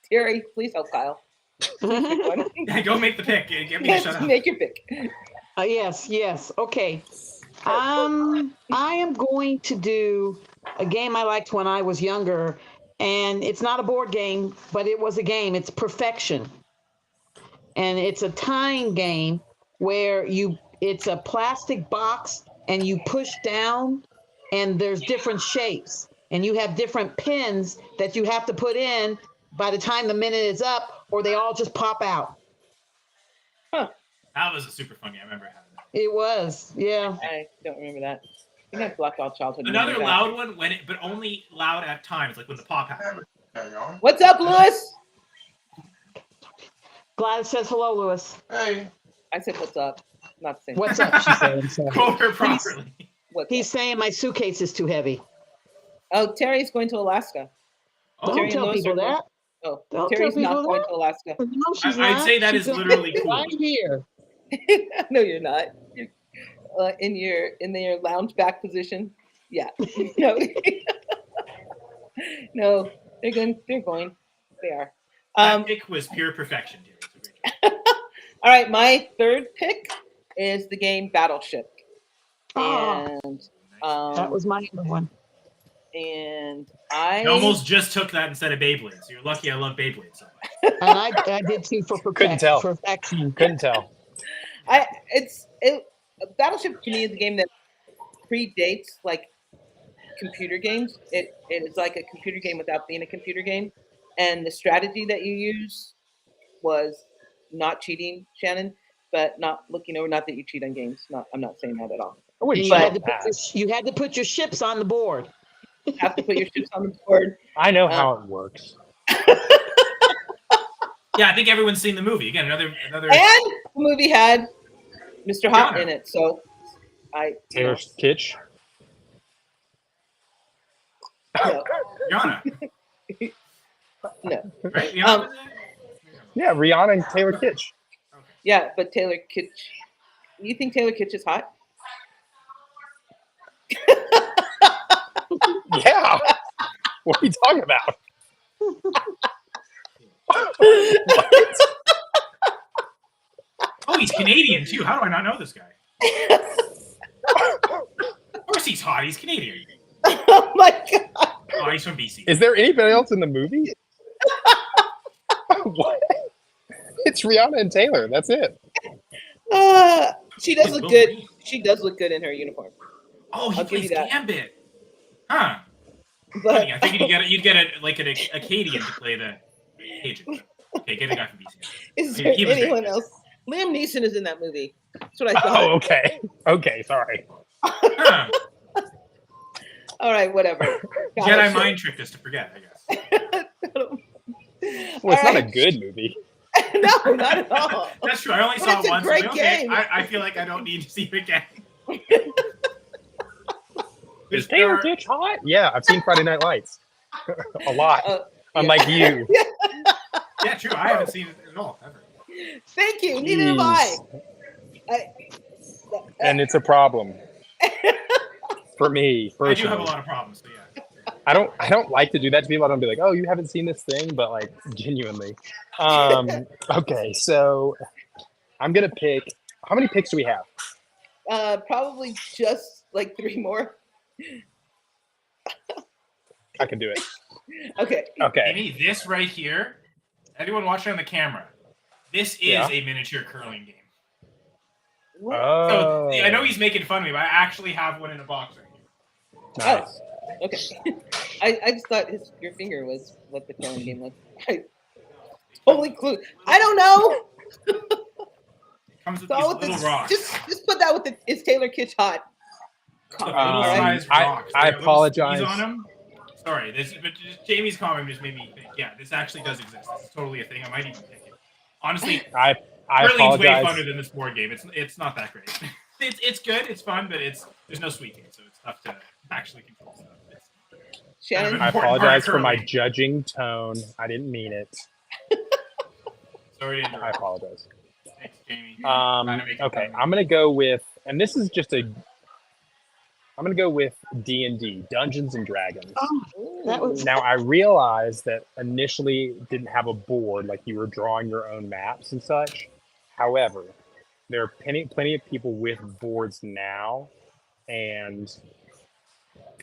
Terry, please help Kyle. Yeah, go make the pick. Get me a shut up. Make your pick. Yes. Okay. I am going to do a game I liked when I was younger, and it's not a board game, but it was a game. It's Perfection, and it's a tying game where it's a plastic box and you push down, and there's different shapes, and you have different pins that you have to put in by the time the minute is up, or they all just pop out. Huh. That was a super fun game. I remember having that. It was, yeah. I don't remember that. I think I blocked out childhood. Another loud one but only loud at times, like when the pop happens. What's up, Lewis? Gladys says hello, Lewis. Hey. I said what's up. Not saying What's up? She said. I'm sorry. Quote her properly. He's saying my suitcase is too heavy. Oh, Terry's going to Alaska. Oh, Don't tell people that. Oh, Don't Terry's tell people not going that. to Alaska. No, she's I'd not. say that She's is literally cool. right here. No, you're not. You're, in your lounge back position. Yeah. No. No, they're going. They're going. They are. That pick was pure perfection, Terry. So great job. All right, my third pick is the game Battleship, Oh, and that was my number one. And I almost just took that instead of Beyblade. So you're lucky I love Beyblade so much. And I did too for Couldn't tell. perfection. Couldn't tell. Battleship to me is a game that predates like computer games. It is like a computer game without being a computer game, and the strategy that you use was not cheating, Shannon, but not looking over. Not that you cheat on games. I'm not saying that at all. You had to put your ships on the board. You have to put your ships on the board. I know how it works. Yeah, I think everyone's seen the movie. Again, another. And the movie had Mr. Hot in it, so Taylor Kitsch. No. Rihanna. No. Right? Rihanna? Yeah, Rihanna and Taylor Kitsch. Okay. Yeah, but Taylor Kitsch. You think Taylor Kitsch is hot? Yeah. What are you talking about? Oh, he's Canadian too. How do I not know this guy? Of course he's hot. He's Canadian. Oh my god. Oh, he's from BC. Is there anybody else in the movie? What? It's Rihanna and Taylor. That's it. She does look good. She does look good in her uniform. Oh, he I'll give plays you that. Gambit. Huh. But I think you'd get an Acadian to play the Cajun. Okay, get a guy from BC. is there He was anyone great. else? Liam Neeson is in that movie. That's what I thought. Oh, okay. Okay, sorry. Huh. All right, whatever. Jedi mind tricked us to forget, I guess. Well, it's not a good movie. No, not at all. That's true. I only But saw it's it a once. great Like, okay, game. I feel like I don't need to see it again. Is Taylor Kitsch hot? Yeah, I've seen Friday Night Lights. A lot. Unlike you. Yeah, true. I haven't seen it at all, ever. Thank you. Neither have I. And it's a problem. For me, personally. I do have a lot of problems, so yeah. I don't like to do that to people. I don't be like, oh, you haven't seen this thing, but like genuinely. Okay, so I'm gonna pick. How many picks do we have? Probably just like 3 more. I can do it. Okay. Okay. Amy, this right here, everyone watching on the camera, this is a miniature curling game. Oh. So I know he's making fun of me, but I actually have one in a box right here. Nice. Oh, okay. I just thought your finger was what the curling game was. I totally clue. I don't know. Comes with So these little rocks. just put that with the is Taylor Kitsch hot? Little sized rocks. I They got little apologize. skis on them. Sorry, but Jamie's comment just made me think. Yeah, this actually does exist. This is totally a thing. I might even pick it. Honestly, I curling's way apologize. funner than this board game. It's not that great. It's good. It's fun, but there's no sweet game, so it's tough to actually control stuff. Shannon, I Important part apologize of for my curling. judging tone. I didn't mean it. Sorry to I interrupt. apologize. Thanks, Jamie. Trying to make it Okay, fun. I'm gonna go with, and this is just I'm gonna go with D&D, Dungeons and Dragons. That was Now I realized that initially it didn't have a board, like you were drawing your own maps and such. However, there are plenty of people with boards now, and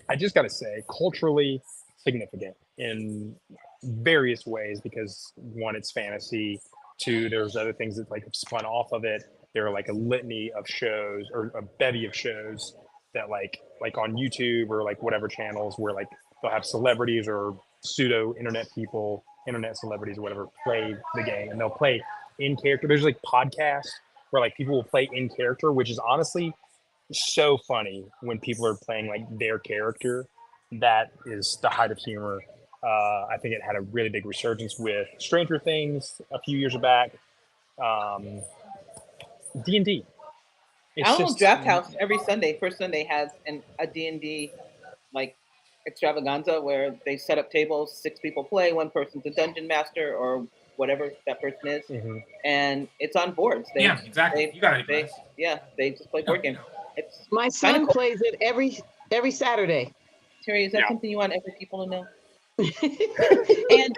I just got to say, culturally significant in various ways because one, it's fantasy. Two, there's other things that like have spun off of it. There are like a litany of shows or a bevy of shows that like on YouTube or like whatever channels where like they'll have celebrities or pseudo internet people, internet celebrities or whatever play the game, and they'll play in character. There's like podcasts where like people will play in character, which is honestly so funny when people are playing like their character. That is the height of humor. I think it had a really big resurgence with Stranger Things a few years back. D&D. Alamo Draft House every Sunday, first Sunday, has a D&D like extravaganza where they set up tables, 6 people play, one person's a dungeon master or whatever that person is, and it's on boards. Exactly. You got it. They just play board games. My son plays it every Saturday. Terry, is that something you want every people to know? And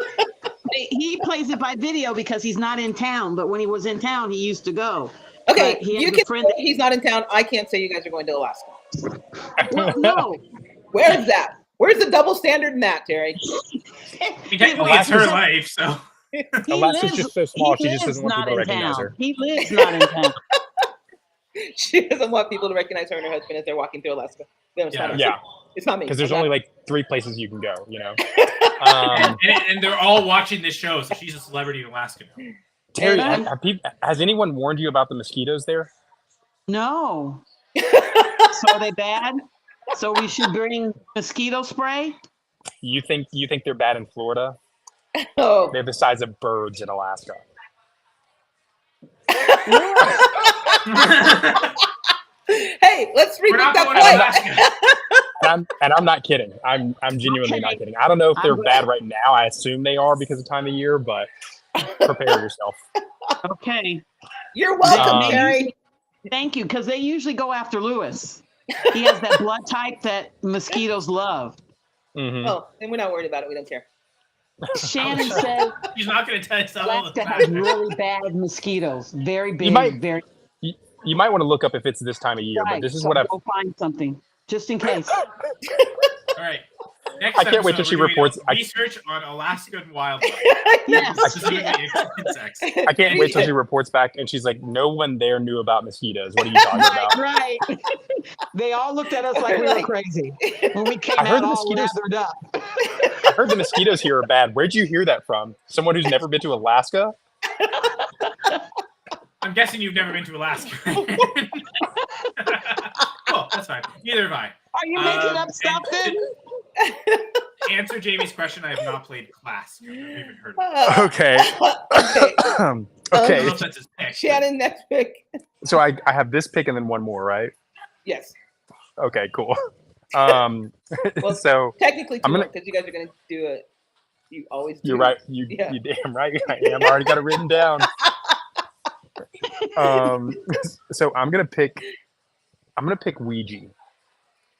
he plays it by video because he's not in town. But when he was in town, he used to go. Okay, you can say he's not in town. I can't say you guys are going to Alaska. Well, no. Where is that? Where's the double standard in that, Terry? Technically, it's her life, so. Alaska's just so small. She just doesn't want people to recognize her. He lives not in town. She doesn't want people to recognize her and her husband as they're walking through Alaska. It's not me. Because there's only like 3 places you can go, you know. And they're all watching this show, so she's a celebrity in Alaska now. Terry, has anyone warned you about the mosquitoes there? No. So are they bad? So we should bring mosquito spray? You think they're bad in Florida? Oh. They're the size of birds in Alaska. Hey, let's reboot that flight. And I'm not kidding. I'm genuinely not kidding. I don't know if they're bad right now. I assume they are because of time of year, but prepare yourself. Okay. You're welcome, Terry. Thank you, because they usually go after Lewis. He has that blood type that mosquitoes love. Mm-hmm. Oh, and we're not worried about it. We don't care. Shannon said he's not going to tell us all Alaska has really bad mosquitoes. Very big. You might want to look up if it's this time of year, right, but this is so what I've. Go find something just in case. All right. Next I can't wait till she reports research on Alaskan wildlife. Yes. I can't wait till she reports back and she's like, "No one there knew about mosquitoes. What are you talking about?" Right. They all looked at us like we were crazy when we came out all lathered up. I heard the mosquitoes here are bad. Where'd you hear that from? Someone who's never been to Alaska? I'm guessing you've never been to Alaska. Cool, that's fine. Neither have I. Are you making up stuff then? Answer Jamie's question. I have not played Class. I've never even heard of it. Okay. Okay. That's his pick. Shannon, next pick. So I have this pick and then one more, right? Yes. Okay, cool. Well, so technically two, because you guys are going to do it. You always do. You're right. You damn right I am. I already got it written down. So I'm gonna pick Ouija.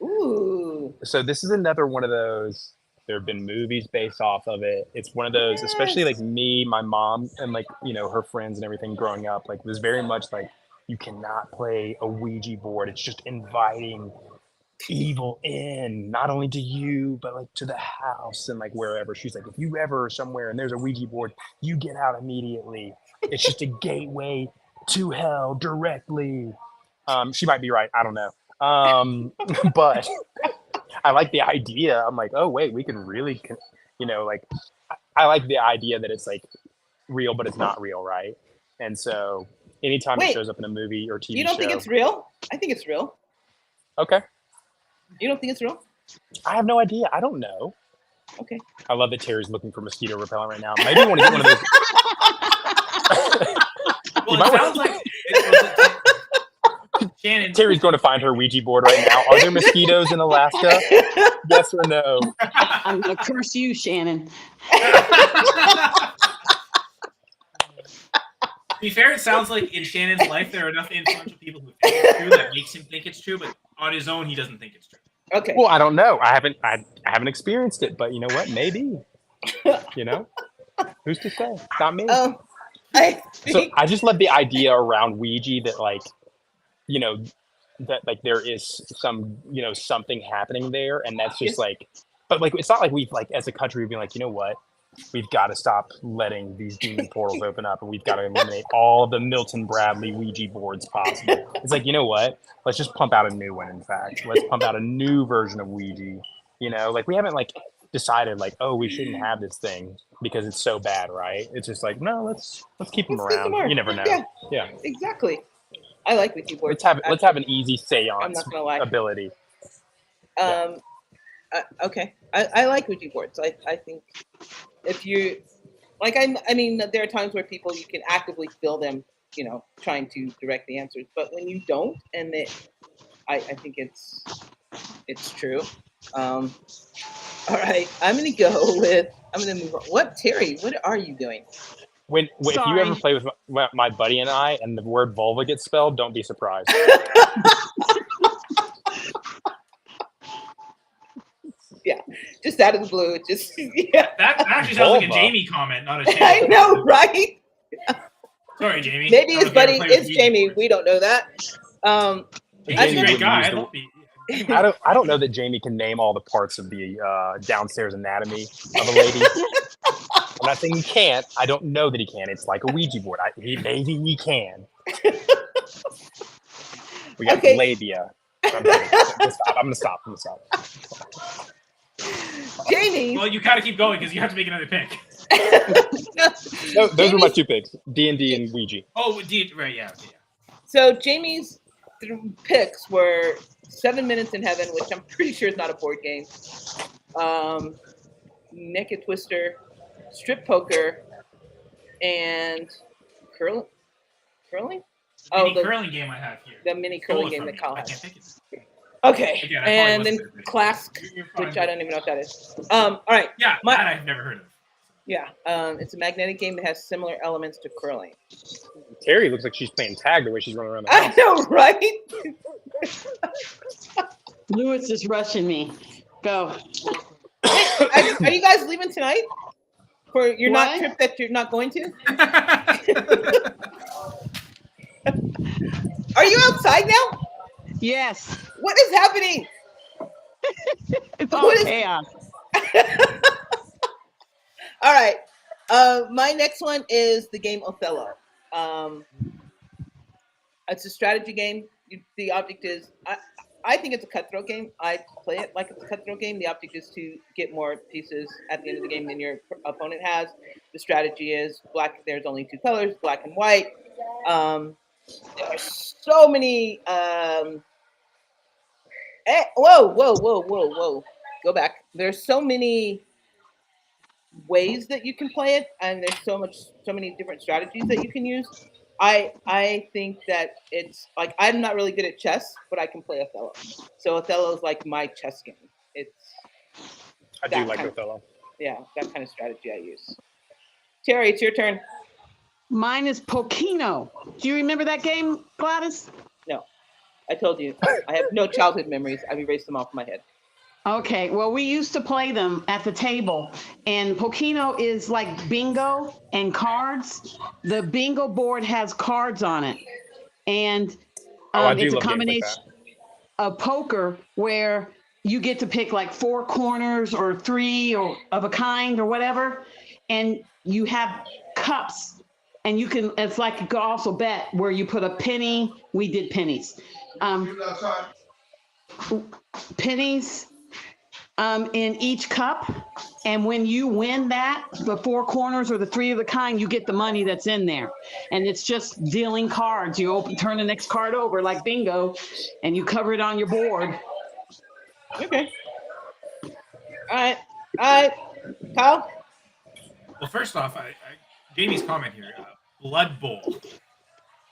Ooh. So this is another one of those. There have been movies based off of it. It's one of those, especially like me, my mom, and like, you know, her friends and everything growing up. Like, it was very much like, you cannot play a Ouija board. It's just inviting evil in, not only to you, but like to the house and like wherever. She's like, if you ever are somewhere and there's a Ouija board, you get out immediately. It's just a gateway to hell directly. She might be right. I don't know. But I like the idea. I'm like, oh wait, we can really, you know, like I like the idea that it's like real, but it's not real, right? And so anytime it shows up in a movie or TV show. You don't think it's real? I think it's real. Okay. You don't think it's real? I have no idea. I don't know. Okay. I love that Terry's looking for mosquito repellent right now. Maybe I want to get one of those. Well, it sounds like Shannon. Terry's going to find her Ouija board right now. Are there mosquitoes in Alaska? Yes or no? I'm going to curse you, Shannon. To be fair, it sounds like in Shannon's life there are enough influential people who think it's true that makes him think it's true, but on his own he doesn't think it's true. Okay. Well, I don't know. I haven't experienced it, but you know what? Maybe. You know? Who's to say? Not me. I just love the idea around Ouija that, like, you know, that like there is some something happening there, and that's just Yes. like, but like it's not like we've like as a country we've been like, you know what, we've got to stop letting these demon portals open up, and we've got to eliminate all of the Milton Bradley Ouija boards possible. It's like, you know what, let's just pump out a new one. In fact, let's pump out a new version of Ouija. Like we haven't like decided like, oh, we shouldn't have this thing because it's so bad, right? It's just like, no, let's keep them Let's get some around. more. You never know. Yeah. Exactly. I like Ouija boards. Let's have an easy I'm seance not gonna lie. ability. Okay. I like Ouija boards. I think if you like, I mean, there are times where you can actively feel them, trying to direct the answers. But when you don't, and I think it's true. All right, I'm gonna move on. What, Terry? What are you doing? If you ever play with my buddy and I, and the word vulva gets spelled, don't be surprised. Yeah, just out of the blue. That actually sounds like a Jamie comment, not a Jamie. I know, right? Sorry, Jamie. Maybe his buddy is Jamie. We don't know that. Jamie's a great guy. I don't know that Jamie can name all the parts of the downstairs anatomy of a lady. I'm not saying he can't. I don't know that he can. It's like a Ouija board. Maybe he can. We got labia. I'm gonna stop. Jamie. Well, you gotta keep going because you have to make another pick. No, those were my two picks: D&D and Ouija. Oh, right, yeah. So Jamie's picks were 7 Minutes in Heaven, which I'm pretty sure is not a board game. Naked Twister, Strip Poker, and curling. The curling game I have here. The mini curling game that Kyle has. I can't think of it. Okay, Again, and then Clask, which I don't even know what that is. All right. Yeah, that I've never heard of. Yeah, it's a magnetic game that has similar elements to curling. Terry looks like she's playing tag the way she's running around the house. I know, right? Lewis is rushing me. Go. Hey, are you guys leaving tonight for your not trip that you're not going to? Are you outside now? Yes. What is happening? It's all chaos. All right. My next one is the game Othello. It's a strategy game. The object is, I think it's a cutthroat game. I play it like it's a cutthroat game. The object is to get more pieces at the end of the game than your opponent has. The strategy is black. There's only two colors, black and white. There are so many. Whoa. Go back. There's so many ways that you can play it, and there's so many different strategies that you can use. I think that it's like, I'm not really good at chess, but I can play Othello. So Othello is like my chess game. I do like Othello. Yeah, that kind of strategy I use. Terry, it's your turn. Mine is Pokino. Do you remember that game, Gladys? No, I told you. I have no childhood memories. I've erased them off my head. Okay, well, we used to play them at the table, and Pokino is like bingo and cards. The bingo board has cards on it, and it's a combination of poker where you get to pick like 4 corners or 3 or of a kind or whatever, and you have cups, and you can, it's like you could also bet where you put a penny. We did pennies. Pennies in each cup, and when you win that, the 4 corners or the 3 of the kind, you get the money that's in there. And it's just dealing cards. You turn the next card over like bingo, and you cover it on your board. Okay. All right, Kyle. Well, first off, Jamie's comment here, Blood Bowl.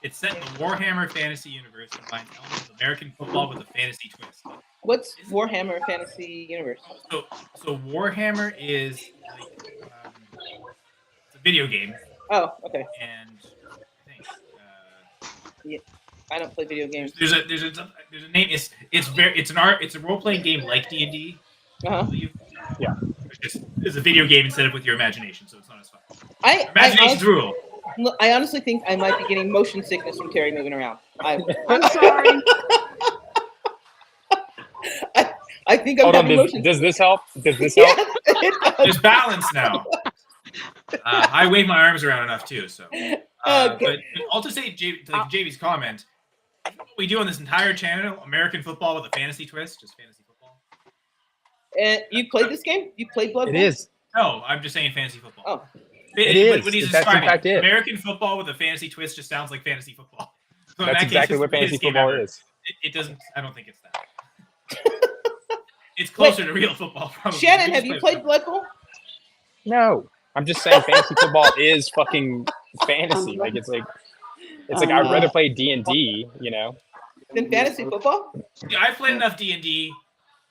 It's set in the Warhammer Fantasy Universe and combines elements of American football with a fantasy twist. What's Warhammer Fantasy Universe? So Warhammer is like it's a video game. Oh, okay. And I think yeah, I don't play video games. There's a name. It's a role playing game like D&D. Uh-huh. Yeah. It's a video game instead of with your imagination, so it's not as fun. Imagination's rule. Look, I honestly think I might be getting motion sickness from Terry moving around. I'm sorry. I think I'm Hold on. having motion Does this help? Does this help? Yes, it does. There's balance now. I wave my arms around enough too. So, but I'll just say, like JV's comment. What we do on this entire channel, American football with a fantasy twist, just fantasy football. And you played this game? You played Blood Bowl? It is. No, I'm just saying fantasy football. Oh. It is. What he's That's in describing, fact it. American football with a fantasy twist just sounds like fantasy football. So That's exactly what fantasy football is. It doesn't. I don't think it's that. It's closer to real football. Probably. Shannon, have you played Blood Bowl? No, I'm just saying fantasy football is fucking fantasy. Like it's like I'd rather play D&D, you know. Than fantasy football? Yeah, I've played enough D&D.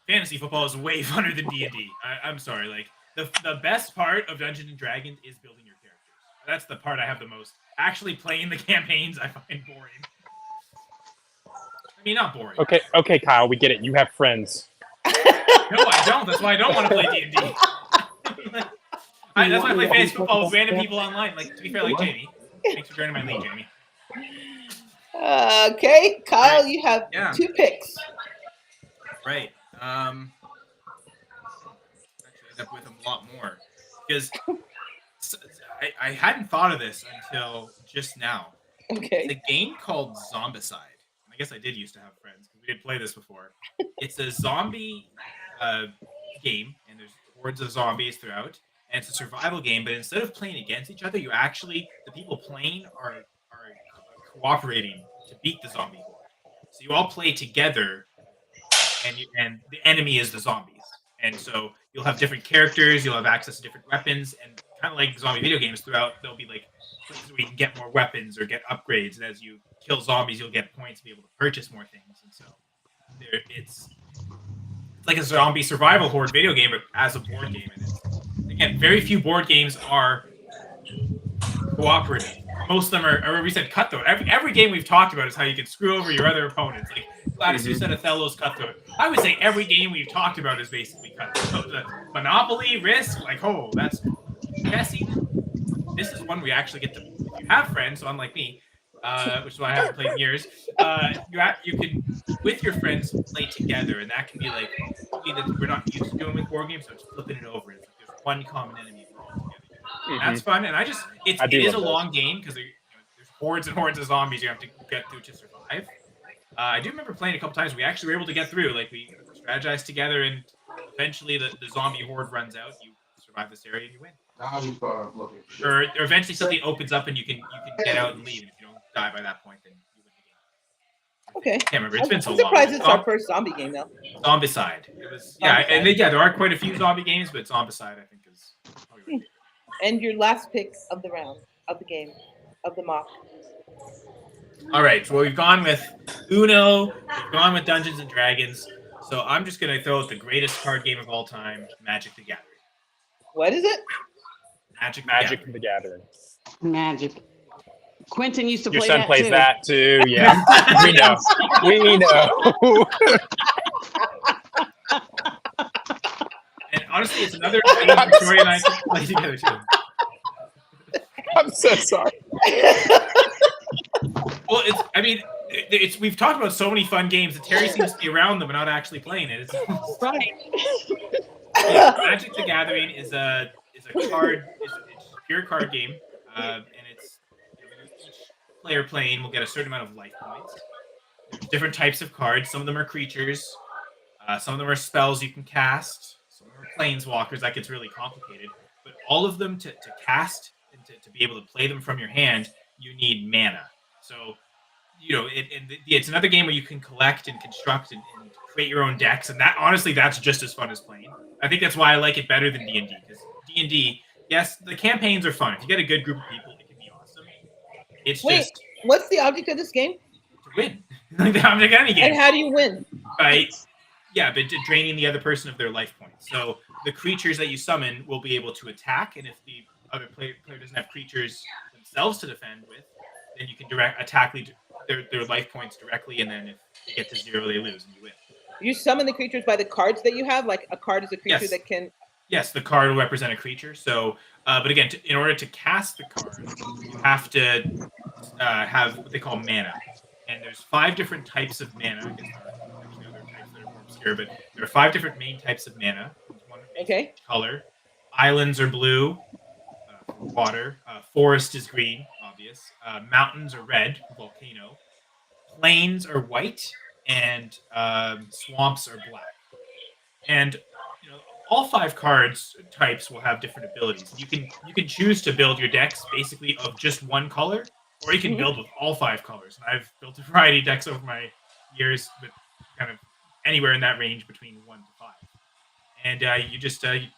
Fantasy football is way funner than D&D. I'm sorry, like the best part of Dungeons and Dragons is building your characters. That's the part I have the most. Actually playing the campaigns I find boring. I mean, not boring. Okay, Kyle, we get it. You have friends. No, I don't. That's why I don't want to play D&D. That's why I play fantasy football with random people online. Like, to be fair, like Jamie. Thanks for joining my league, Jamie. Okay, Kyle, Right. you have Yeah. 2 picks. Right. Actually, I end up with a lot more because I hadn't thought of this until just now. Okay. It's a game called Zombicide. And I guess I did used to have friends because we did play this before. It's a zombie game, and there's hordes of zombies throughout, and it's a survival game. But instead of playing against each other, the people playing are cooperating to beat the zombie horde. So you all play together, and the enemy is the zombies. And so you'll have different characters, you'll have access to different weapons, and kind of like zombie video games throughout, there'll be like places where you can get more weapons or get upgrades, and as you kill zombies, you'll get points to be able to purchase more things. And so it's like a zombie survival horde video game, but as a board game. And it's, again, very few board games are cooperative. Most of them are we said cutthroat. Every game we've talked about is how you can screw over your other opponents. Like Gladys, you said Othello's cutthroat. I would say every game we've talked about is basically cutthroat. So Monopoly, Risk, like that's chess. This is one we actually get to. If you have friends, so unlike me, which is why I haven't played in years, you can with your friends play together, and that can be like something that we're not used to doing with board games. So it's flipping it over. It's like there's one common enemy for all together. That's fun, and it is a long game because there's hordes and hordes of zombies you have to get through to survive. I do remember playing a couple times. We actually were able to get through. Like we strategized together, and eventually the zombie horde runs out. You survive this area and you win. Or eventually something opens up and you can get out and leave. And if you don't die by that point, then you win the game. Okay. Can't remember. It's been so I'm long. surprised it's our first zombie game though. Zombicide. It was there are quite a few zombie games, but Zombicide I think is probably my favorite. And your last pick of the round, of the game, of the mock. All right, so we've gone with Uno, we've gone with Dungeons and Dragons. So I'm just going to throw out the greatest card game of all time, Magic the Gathering. What is it? Magic the Gathering. Magic. Quentin used to Your play son that plays too. that too. Yeah, we know. And honestly, it's another game Victoria and I can play together too. I'm so sorry. Well, we've talked about so many fun games that Terry seems to be around them but not actually playing it. It's Right. Magic the Gathering is a card, it's a pure card game, and it's each player playing will get a certain amount of life points. There's different types of cards. Some of them are creatures. Some of them are spells you can cast. Some of them are planeswalkers. That gets really complicated. But all of them to cast and to be able to play them from your hand, you need mana. So, it's another game where you can collect and construct and create your own decks. And that, honestly, that's just as fun as playing. I think that's why I like it better than D&D. Because D&D, yes, the campaigns are fun. If you get a good group of people, it can be awesome. It's just what's the object of this game? to win. Like the object of any game. And how do you win? By draining the other person of their life points. So the creatures that you summon will be able to attack, and if the other player doesn't have creatures themselves to defend with, then you can attack their life points directly, and then if they get to 0, they lose and you win. You summon the creatures by the cards that you have? Like a card is a creature Yes. that can... Yes, the card will represent a creature. So But again, in order to cast the card, you have to have what they call mana. And there's 5 different types of mana. I guess there are actually other types that are more obscure, but there are 5 different main types of mana. There's one based on Okay. each color. Islands are blue for water. Forest is green, obvious. Mountains are red, volcano. Plains are white, and swamps are black. And all 5 cards types will have different abilities. You can choose to build your decks basically of just one color, or you can build with all 5 colors. And I've built a variety of decks over my years, with kind of anywhere in that range between 1 to 5. And you just you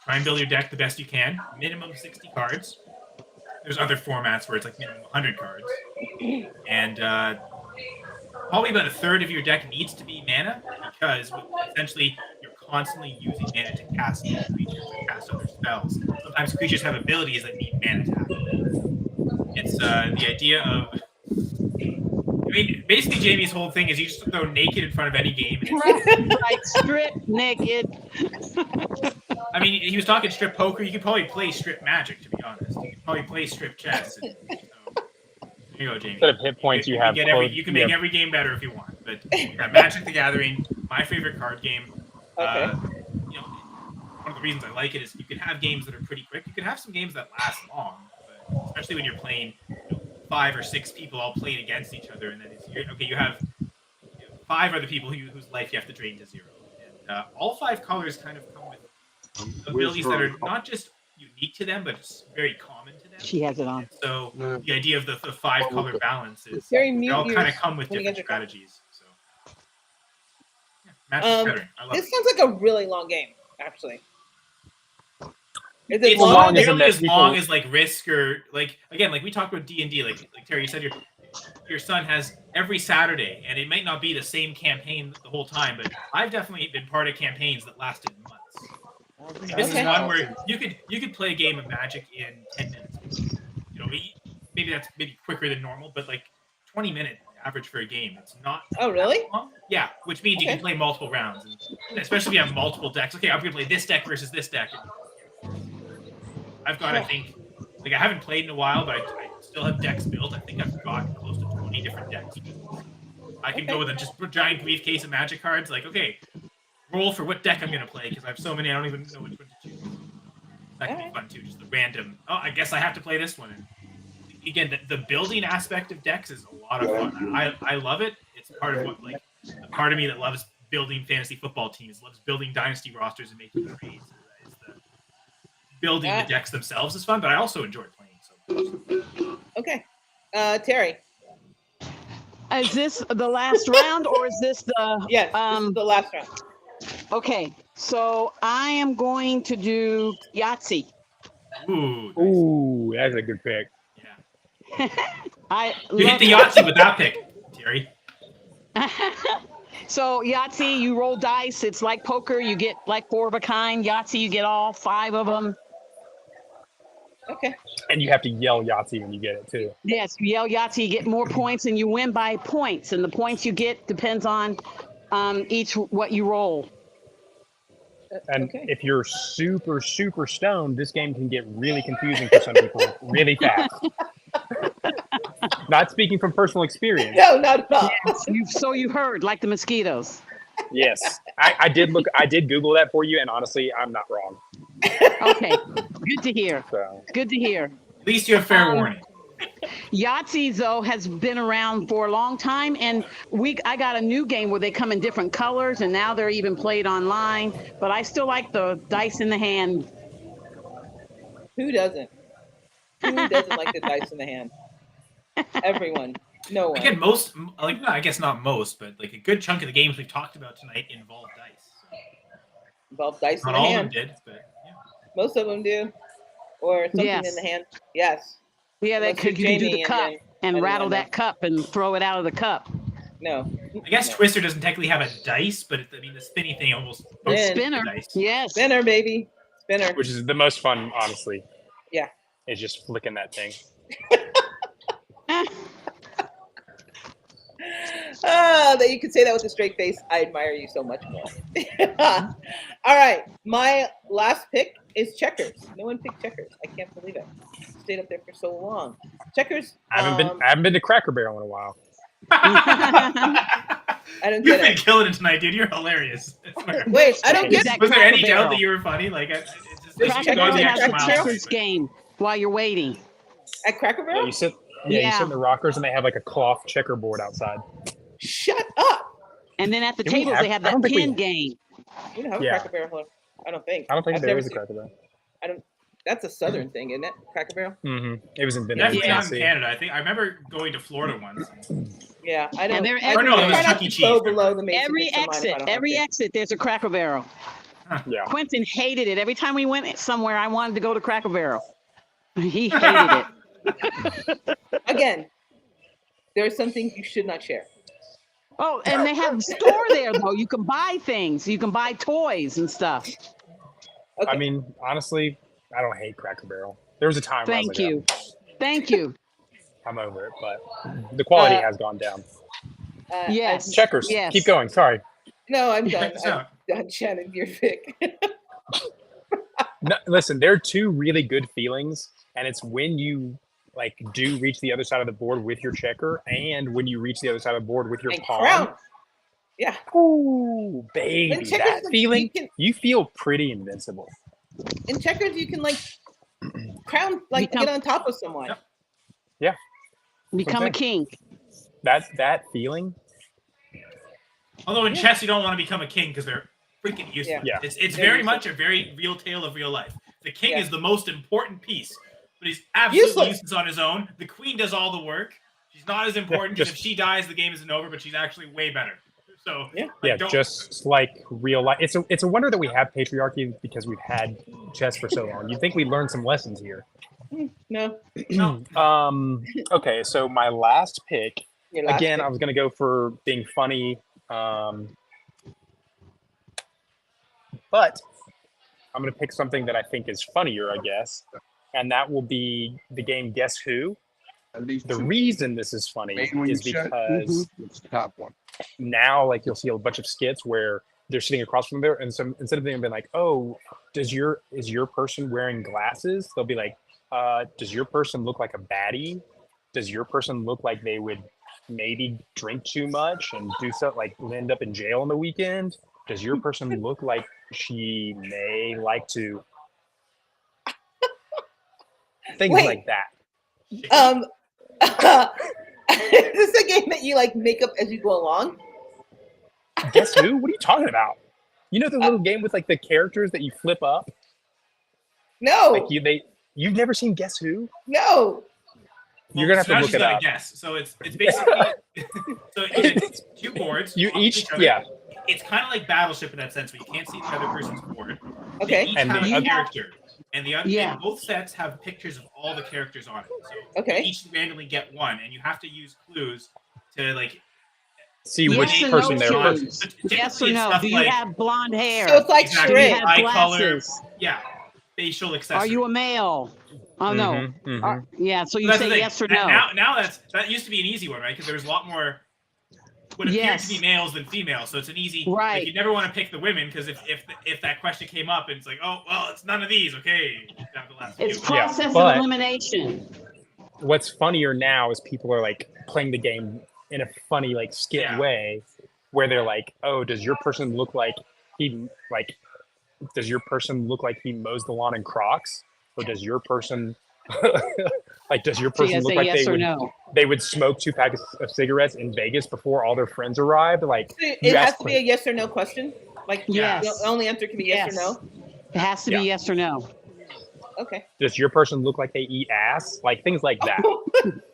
try and build your deck the best you can. Minimum 60 cards. There's other formats where it's like minimum 100 cards, and probably about a third of your deck needs to be mana, because essentially you're constantly using mana to cast creatures or cast other spells. Sometimes creatures have abilities that need mana to activate. It's the idea of. I mean, basically, Jamie's whole thing is you just go naked in front of any game. And Right, strip naked. I mean, he was talking strip poker. You could probably play strip magic, to be honest. You could probably play strip chess. So, there you go, Jamie. Instead of hit points, you have you can make every game better if you want. But yeah, Magic the Gathering, my favorite card game. Okay. One of the reasons I like it is you can have games that are pretty quick. You can have some games that last long, but especially when you're playing 5 or 6 people all playing against each other, and then you have 5 other people whose life you have to drain to 0. And all 5 colors kind of come with abilities that are not just unique to them, but just very common to them. She has it on. And so the idea of the 5 color balance is they all kind of come with different strategies. So yeah, Magic the Gathering. I love This it. sounds like a really long game, actually. Is it It's long? long, as in nearly that as long as like Risk, or like again, like we talked about D&D. Like Terry, you said your son has every Saturday, and it might not be the same campaign the whole time, but I've definitely been part of campaigns that lasted months. This is one where you could play a game of Magic in 10 minutes. Maybe that's quicker than normal, but like 20-minute average for a game. It's not. Oh, really? Long. Yeah, which means you can play multiple rounds, and especially if you have multiple decks. Okay, I'm gonna play this deck versus this deck. I've got, I think, like I haven't played in a while, but I still have decks built. I think I've got close to 20 different decks. I can go with a just giant briefcase of Magic cards. Like, okay, roll for what deck I'm gonna play, because I have so many I don't even know which one to choose. That can be fun too, just the random. Oh, I guess I have to play this one. And again, the building aspect of decks is a lot of fun. I love it. It's part of what, like, the part of me that loves building fantasy football teams, loves building dynasty rosters and making trades. Building the decks themselves is fun, but I also enjoy playing. So. Okay. Terry. Is this the last round, or is this the? Yes, this is the last round. Okay, so I am going to do Yahtzee. Ooh, that's a good pick. Yeah. I You hit the Yahtzee with that pick, Terry. So Yahtzee, you roll dice. It's like poker. You get like 4 of a kind. Yahtzee, you get all 5 of them. Okay. And you have to yell Yahtzee when you get it too. Yes, you yell Yahtzee, you get more points, and you win by points. And the points you get depends on each what you roll. And if you're super, super stoned, this game can get really confusing for some people really fast. Not speaking from personal experience. No, not at all. Yes, so you heard, like the mosquitoes. Yes. I did Google that for you, and honestly, I'm not wrong. Okay, good to hear. So. Good to hear. At least you have fair warning. Yahtzee, though, has been around for a long time, and I got a new game where they come in different colors, and now they're even played online. But I still like the dice in the hand. Who doesn't? Who doesn't like the dice in the hand? Everyone. No one. Again, I guess not most, but like a good chunk of the games we've talked about tonight involve dice. So. Involve dice Not in the all hand. of them did, but yeah. Most of them do. Or something in the hand. Yes. Yeah, you can do the cup and rattle that cup and throw it out of the cup. No. I guess Twister doesn't technically have a dice, but the spinny thing almost. Spinner. Yes. Spinner, baby. Spinner. Which is the most fun, honestly. Yeah. Is just flicking that thing. That you could say that with a straight face. I admire you so much more. All right. My last pick is checkers. No one picked checkers. I can't believe it. Stayed up there for so long. Checkers. I haven't been to Cracker Barrel in a while. I don't You've get been it. killing it tonight, dude. You're hilarious. I swear. Wait, I don't Is get that Was there any Cracker doubt Barrel? that you were funny? Like, it's just There's like, Cracker you've gone Barrel the has extra a mile. checkers game while you're waiting. at Cracker Yeah, Barrel. you sit in the rockers and they have like a cloth checkerboard outside. Shut up. And then at the Do we tables, have- they have I don't that think we- pin game. We don't have a Yeah. Cracker Barrel here. I don't think. I don't think I've there never is a seen- Cracker Barrel. I don't. That's a Southern thing, isn't it? Cracker Barrel. Mm-hmm. It was invented Definitely in not in Tennessee. Canada. I think I remember going to Florida once. Yeah, I don't. And they're I everywhere. Or no, it was try not Chuck E. to Cheese. go below the Mason Every Dixon line if I exit, don't have every to. exit, there's a Cracker Barrel. Yeah. Quentin hated it. Every time we went somewhere, I wanted to go to Cracker Barrel. He hated it. Again, there are some things you should not share. Oh, and they have a store there though. You can buy things. You can buy toys and stuff. Okay. I mean, honestly, I don't hate Cracker Barrel. There was a time where I was Thank like, you. Thank you. I'm over it, but the quality has gone down. Yes. Checkers. Yes. Keep going. Sorry. No, I'm done. Check this out. I'm done. Shannon, your pick. No, listen, there are two really good feelings, and it's when you like do reach the other side of the board with your checker, and when you reach the other side of the board with your And pawn. crown. Yeah. Ooh, baby, In checkers, that like, feeling, you can- you feel pretty invincible. In checkers, you can like crown, like Become- get on top of someone. Yep. Become a Okay. king. That feeling. Although in Yeah. chess, you don't want to become a king because they're freaking useless. Yeah. It's They're very useless. much a very real tale of real life. The king Yeah. is the most important piece, but he's absolutely Useless. useless on his own. The queen does all the work. She's not as important because if she dies, the game isn't over, but she's actually way better. So Yeah. like, Yeah, don't- just like real life. It's a wonder that we have patriarchy because we've had chess for so long. You'd think we learned some lessons here. No. no. Okay, so my last pick, Your last again, pick. I was gonna go for being funny, but I'm gonna pick something that I think is funnier, I guess, and that will be the game Guess Who. At least The two. reason this is funny Main one is you shut. because It's the top one. now, like, you'll see a bunch of skits where they're sitting across from there, and so instead of them being like, "Oh, is your person wearing glasses?" They'll be like, "Does your person look like a baddie? Does your person look like they would maybe drink too much and do something like end up in jail on the weekend? Does your person look like she may like to?" Things Wait. like that. Is this a game that you like make up as you go along? Guess Who? What are you talking about? You know the little game with like the characters that you flip up? No. Like you've never seen Guess Who? No. You're gonna have so now to look she's it gotta up. Guess. So it's basically so it's two boards. You on each, other. yeah, It's kind of like Battleship in that sense, where you can't see the other person's board. Okay. They each And have the a other- character, and the other Yeah. and both sets have pictures of all the characters on it. So Okay. you each randomly get one, and you have to use clues to like. see Yes which or person no they're. clues. Typically Yes or it's no? stuff Do you like- have blonde hair? So it's like Exactly. Do you charade. have Eye color. glasses? Yeah, facial accessories. Are you a male? Oh no. Mhm, mhm. Yeah. So you That's the say thing. yes or And no. Now that used to be an easy one, right? Because there was a lot more what appeared Yes. to be males than females. So it's an easy. Right. Like, you never want to pick the women because if that question came up and it's like, oh well, it's none of these. Okay. Down to the last It's few. Yeah, process but- of elimination. What's funnier now is people are like playing the game in a funny like skit Yeah. way, where they're like, "Oh, does your person look like he like? Does your person look like he mows the lawn in Crocs, or does your person like does your So you person gotta look say like yes they or would no. they would smoke 2 packs of cigarettes in Vegas before all their friends arrived?" Like, It you has ask to be a yes or no question. Like Yes. the only answer can be yes, Yes. or no. It has to be Yeah. yes or no. Okay. does your person look like they eat ass? Like things like that.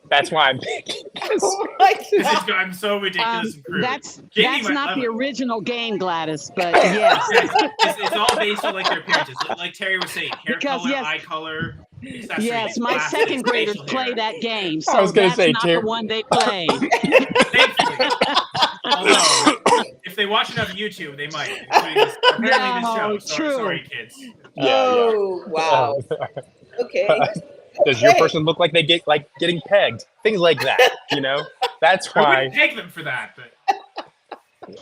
That's why I'm picking. Oh my This is, God. I'm so ridiculous and crude. That's Jamie might not love the it. original game, Gladys. But yes. It's all based on like their appearances. Like Terry was saying, hair Because, color, yes. eye color, accessories, Yes, my glasses, second graders facial play hair. that game, I so was gonna that's say, not Terry- the one they play. Thankfully. Although, if they watch enough YouTube, they might. Including this, apparently this show. No, Sorry, true. sorry, kids. Oh wow. Okay. Does your Okay. person look like they get like getting pegged? Things like that, you know? That's I why. wouldn't peg them for that, but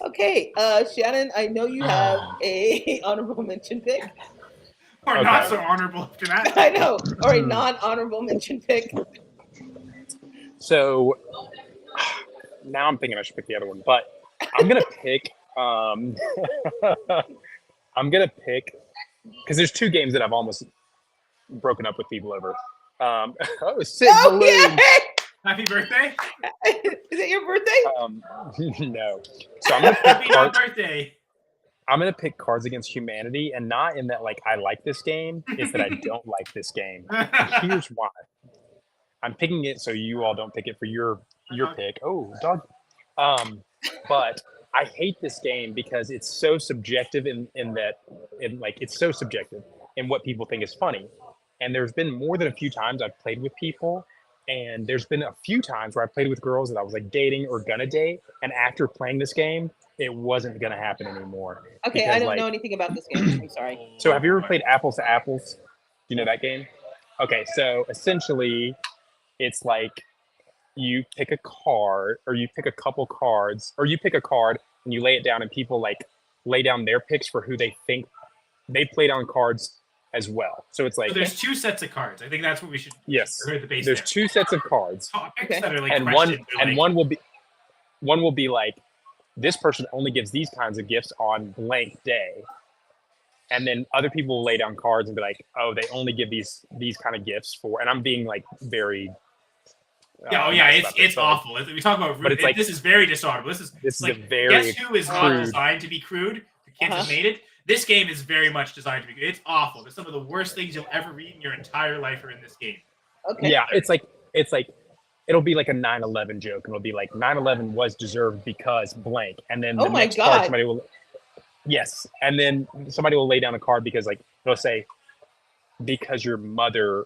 Okay. Shannon, I know you have a honorable mention pick. Or Okay. not so honorable after that. I know, or a non-honorable mention pick. So now I'm thinking I should pick the other one, but I'm gonna pick. I'm gonna pick because there's two games that I've almost broken up with people over. Sick Oh, balloon. yay! Happy birthday. Is it your birthday? No. So I'm gonna pick Happy not birthday. I'm gonna pick Cards Against Humanity, and not in that like I like this game. It's that I don't like this game. And here's why. I'm picking it so you all don't pick it for your pick. Oh, dog. But I hate this game because it's so subjective in like it's so subjective in what people think is funny. And there's been more than a few times I've played with people, and there's been a few times where I played with girls that I was like dating or gonna date, and after playing this game, it wasn't gonna happen anymore. Okay, Because, I don't like, know anything about this game. I'm sorry. So have you ever played Apples to Apples? Do you know that game? Okay, so essentially it's like you pick a card or you pick a couple cards or you pick a card and you lay it down and people like lay down their picks for who they think they played on cards as well. So it's like So there's two sets of cards. I think that's what we should. yes. Heard the base There's there. two sets of cards. Topics that are like and questions. one will be like this person only gives these kinds of gifts on blank day. And then other people will lay down cards and be like, oh, they only give these kind of gifts for, and I'm being like very it's awful. We talk about, but it's like, this is very dishonorable. This is like, a very guess who is not designed to be crude? The kids have made it. This game is very much designed to be. It's awful. There's some of the worst things you'll ever read in your entire life are in this game. Okay. Yeah, it's like it'll be like a 9/11 joke, and it'll be like 9/11 was deserved because blank, and then the next card somebody will. Yes, and then somebody will lay down a card because like they'll say because your mother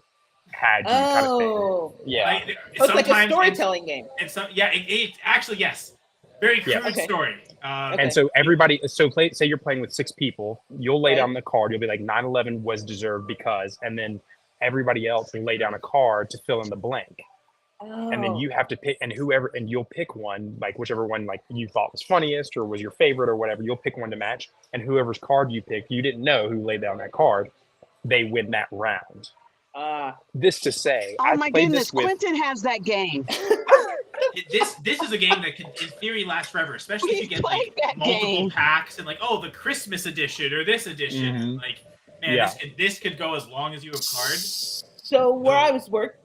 had you kind of thing. Yeah, it's like a storytelling game. It actually yes, very crude story. And so everybody, say you're playing with 6 people, you'll lay down the card. You'll be like 9/11 was deserved because, and then everybody else will lay down a card to fill in the blank. And then you have to pick, and you'll pick one, like whichever one like you thought was funniest or was your favorite or whatever. You'll pick one to match, and whoever's card you pick, you didn't know who laid down that card, they win that round. This to say, oh my goodness, Quentin has that game. This is a game that can, in theory, last forever, especially if you get like multiple packs and like, oh, the Christmas edition or this edition. Mm-hmm. Like, man, this could go as long as you have cards. So where I work,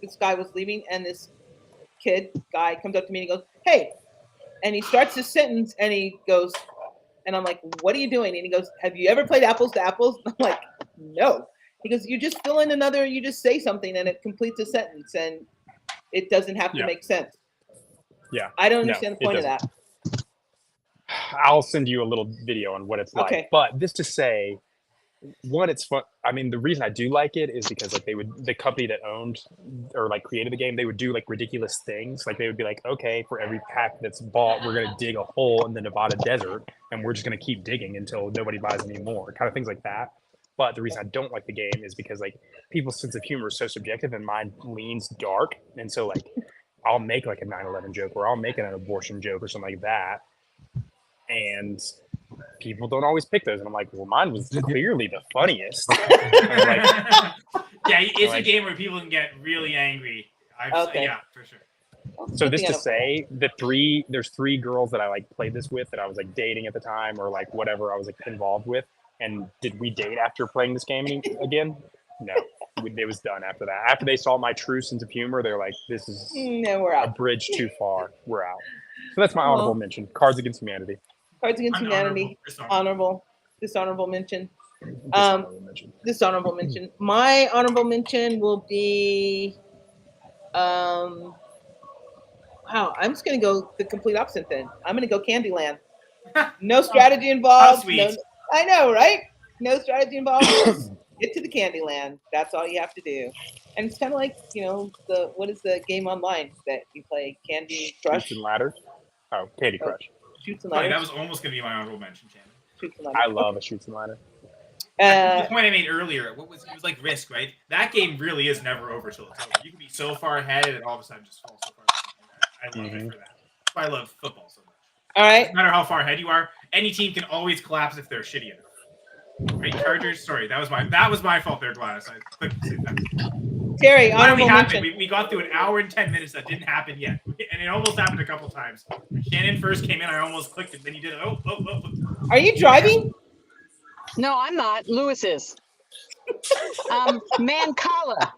this guy was leaving, and this guy comes up to me and he goes, "Hey," and he starts his sentence, and he goes, and I'm like, "What are you doing?" And he goes, "Have you ever played Apples to Apples?" I'm like, "No." He goes, "You just fill in you just say something, and it completes a sentence, and it doesn't have to make sense." Yeah, I don't understand the point of that. I'll send you a little video on what it's like. But this to say, one, it's fun. I mean, the reason I do like it is because like the company that owned or like created the game, they would do like ridiculous things. Like they would be like, okay, for every pack that's bought, we're gonna dig a hole in the Nevada desert, and we're just gonna keep digging until nobody buys any more. Kind of things like that. But the reason I don't like the game is because like people's sense of humor is so subjective, and mine leans dark, and so like I'll make like a 9/11 joke or I'll make an abortion joke or something like that, and people don't always pick those, and I'm like, well, mine was clearly the funniest. It's a game where people can get really angry. Yeah, for sure. So this to say, there's 3 girls that I like played this with that I was like dating at the time or like whatever I was like involved with. And did we date after playing this game again? No, it was done after that. After they saw my true sense of humor, they're like, this is we're out. A bridge too far. We're out. So that's my honorable mention. Cards Against Humanity. Cards Against Humanity. Dishonorable mention. Dishonorable mention. My honorable mention will be wow, I'm just gonna go the complete opposite then. I'm gonna go Candyland. No strategy involved. How sweet. I know, right? No strategy involved. Get to the Candyland. That's all you have to do. And it's kind of like, what is the game online that you play? Candy Crush? Shoots and Ladders. Oh, Candy Crush. Shoots and Ladders. That was almost going to be my honorable mention, Shannon. Shoots and Ladders. I love a Shoots and Ladder. The point I made earlier, it was like Risk, right? That game really is never over till it's over. You can be so far ahead and all of a sudden just fall so far behind. I love it for that. That's why I love football so much. All right. No matter how far ahead you are, any team can always collapse if they're shitty enough. Right, Chargers. Sorry, that was my fault there, Gladys. I clicked that. Terry, Finally honorable happened. mention. We got through an hour and 10 minutes that didn't happen yet, and it almost happened a couple times. When Shannon first came in, I almost clicked it. Then you did it. Oh. Are you driving? No, I'm not. Lewis is. Mancala.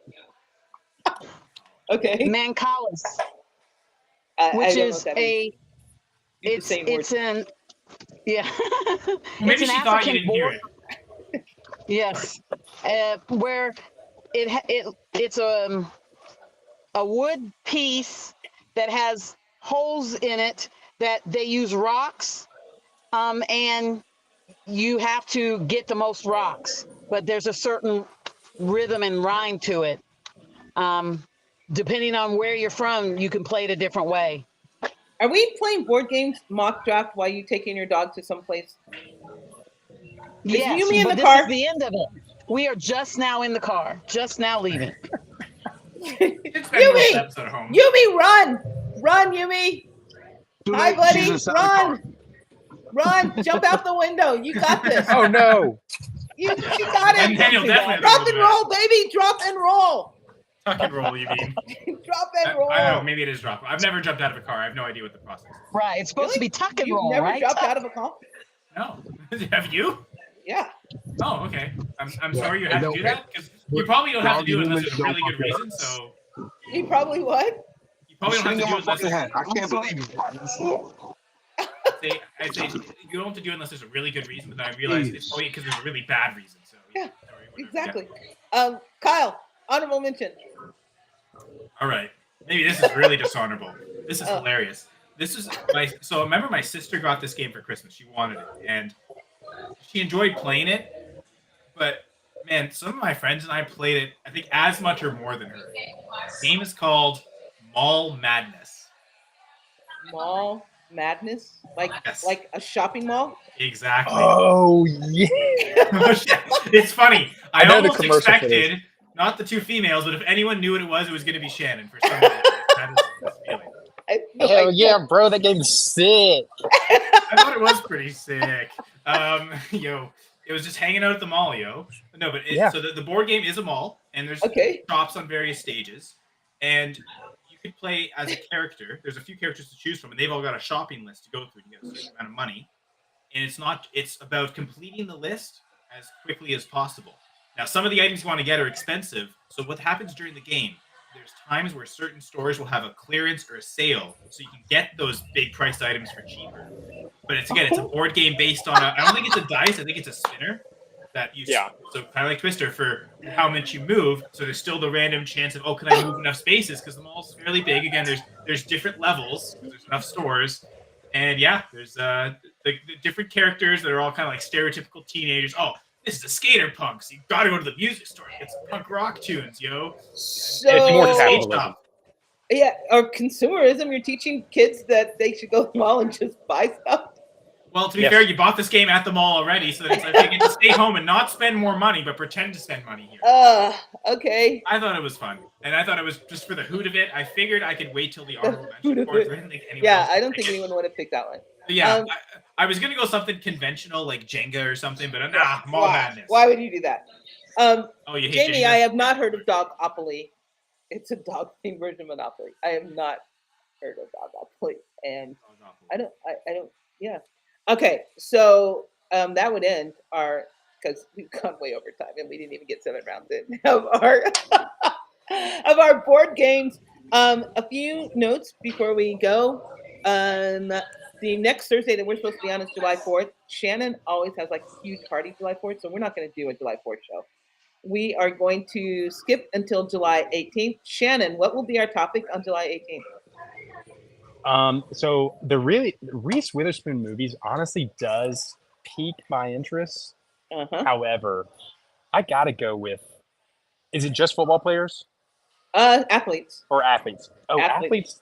Okay. Mancalas, I which don't know is what that means. it's an yeah. Well, maybe it's she an thought you African didn't hear board. it. Yes, where it's a wood piece that has holes in it that they use rocks, and you have to get the most rocks, but there's a certain rhythm and rhyme to it. Depending on where you're from, you can play it a different way. Are we playing board games mock draft while you taking your dog to someplace? Yes, Yumi in but the this car? is the end of it. We are just now in the car, just now leaving. Yumi! At home. Yumi, run! Run, Yumi! Hi, buddy! Run! Jump out the window! You got this! Oh no! You got And it! Daniel definitely Drop and roll, baby! Drop and roll! Tuck and roll, you mean? Drop and roll! I don't know, maybe it is drop. I've never jumped out of a car. I have no idea what the process is. Right, it's supposed to be tuck and You've roll, never right? dropped out of a car? No. Have you? Yeah. Oh, okay. I'm sorry you have to do that, because you probably don't have to do it unless there's a really good reason, so... You probably what? You probably don't have to do it unless... I can't believe you. I'd say you don't have to do it unless there's a really good reason, but then I realized it's probably because there's a really bad reason, so... Yeah, sorry, exactly. Yeah. Kyle, honorable mention. All right. Maybe this is really dishonorable. This is hilarious. This is so remember my sister got this game for Christmas. She wanted it, and she enjoyed playing it. But man, some of my friends and I played it, I think, as much or more than her. The game is called Mall Madness. Mall Madness? Like a shopping mall? Exactly. Oh yeah. It's funny. I know the almost commercial for expected not the two females, but if anyone knew what it was going to be Shannon for some reason. That is the feeling. Hell yeah, bro! That game's sick. I thought it was pretty sick. It was just hanging out at the mall, yo. No, but so the board game is a mall, and there's shops on various stages, and you could play as a character. There's a few characters to choose from, and they've all got a shopping list to go through to get a certain amount of money. And it's about completing the list as quickly as possible. Now, some of the items you want to get are expensive, so what happens during the game? There's times where certain stores will have a clearance or a sale, so you can get those big priced items for cheaper. But it's a board game based on I don't think it's a dice, I think it's a spinner that you so kind of like Twister for how much you move. So there's still the random chance of can I move enough spaces, because the mall's fairly big. Again, there's different levels, there's enough stores, and there's the different characters that are all kind of like stereotypical teenagers. Oh, this is a skater punk, so you gotta go to the music store and get some punk rock tunes, yo. So it's more stage stuff. Yeah, or consumerism. You're teaching kids that they should go to the mall and just buy stuff. Well, to be fair, you bought this game at the mall already, so that it's like they get to stay home and not spend more money, but pretend to spend money here. Okay. I thought it was fun, and I thought it was just for the hoot of it. I figured I could wait till the honorable mention board. I don't think anyone would have picked that one. Yeah, I was gonna go something conventional like Jenga or something, but Mall Madness. Why would you do that? You hate Jamie, Jenga? I have not heard of Dogopoly. It's a dog-themed version of Monopoly. I have not heard of Dogopoly, and I don't. Yeah. Okay, so that would end because we've gone way over time and we didn't even get 7 rounds in of our board games. A few notes before we go. The next Thursday that we're supposed to be on is July 4th. Shannon always has like a huge party July 4th, so we're not going to do a July 4th show. We are going to skip until July 18th. Shannon, what will be our topic on July 18th? So the Reese Witherspoon movies honestly does pique my interest. However, I gotta go with, is it just football players? Athletes. Or athletes? Oh, athletes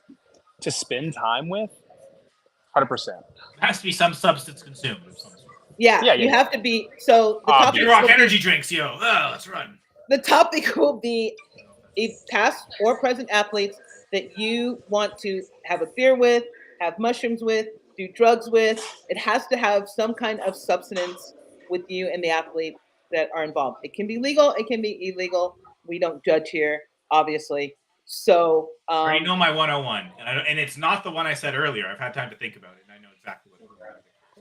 to spend time with? 100%. There has to be some substance consumed of some sort. Yeah, you have to be. So the topic rock energy drinks, yo. Let's run. The topic will be past or present athletes that you want to have a beer with, have mushrooms with, do drugs with. It has to have some kind of substance with you and the athlete that are involved. It can be legal, it can be illegal. We don't judge here, obviously. So I already know my 101, and it's not the one I said earlier. I've had time to think about it, and I know exactly what it is.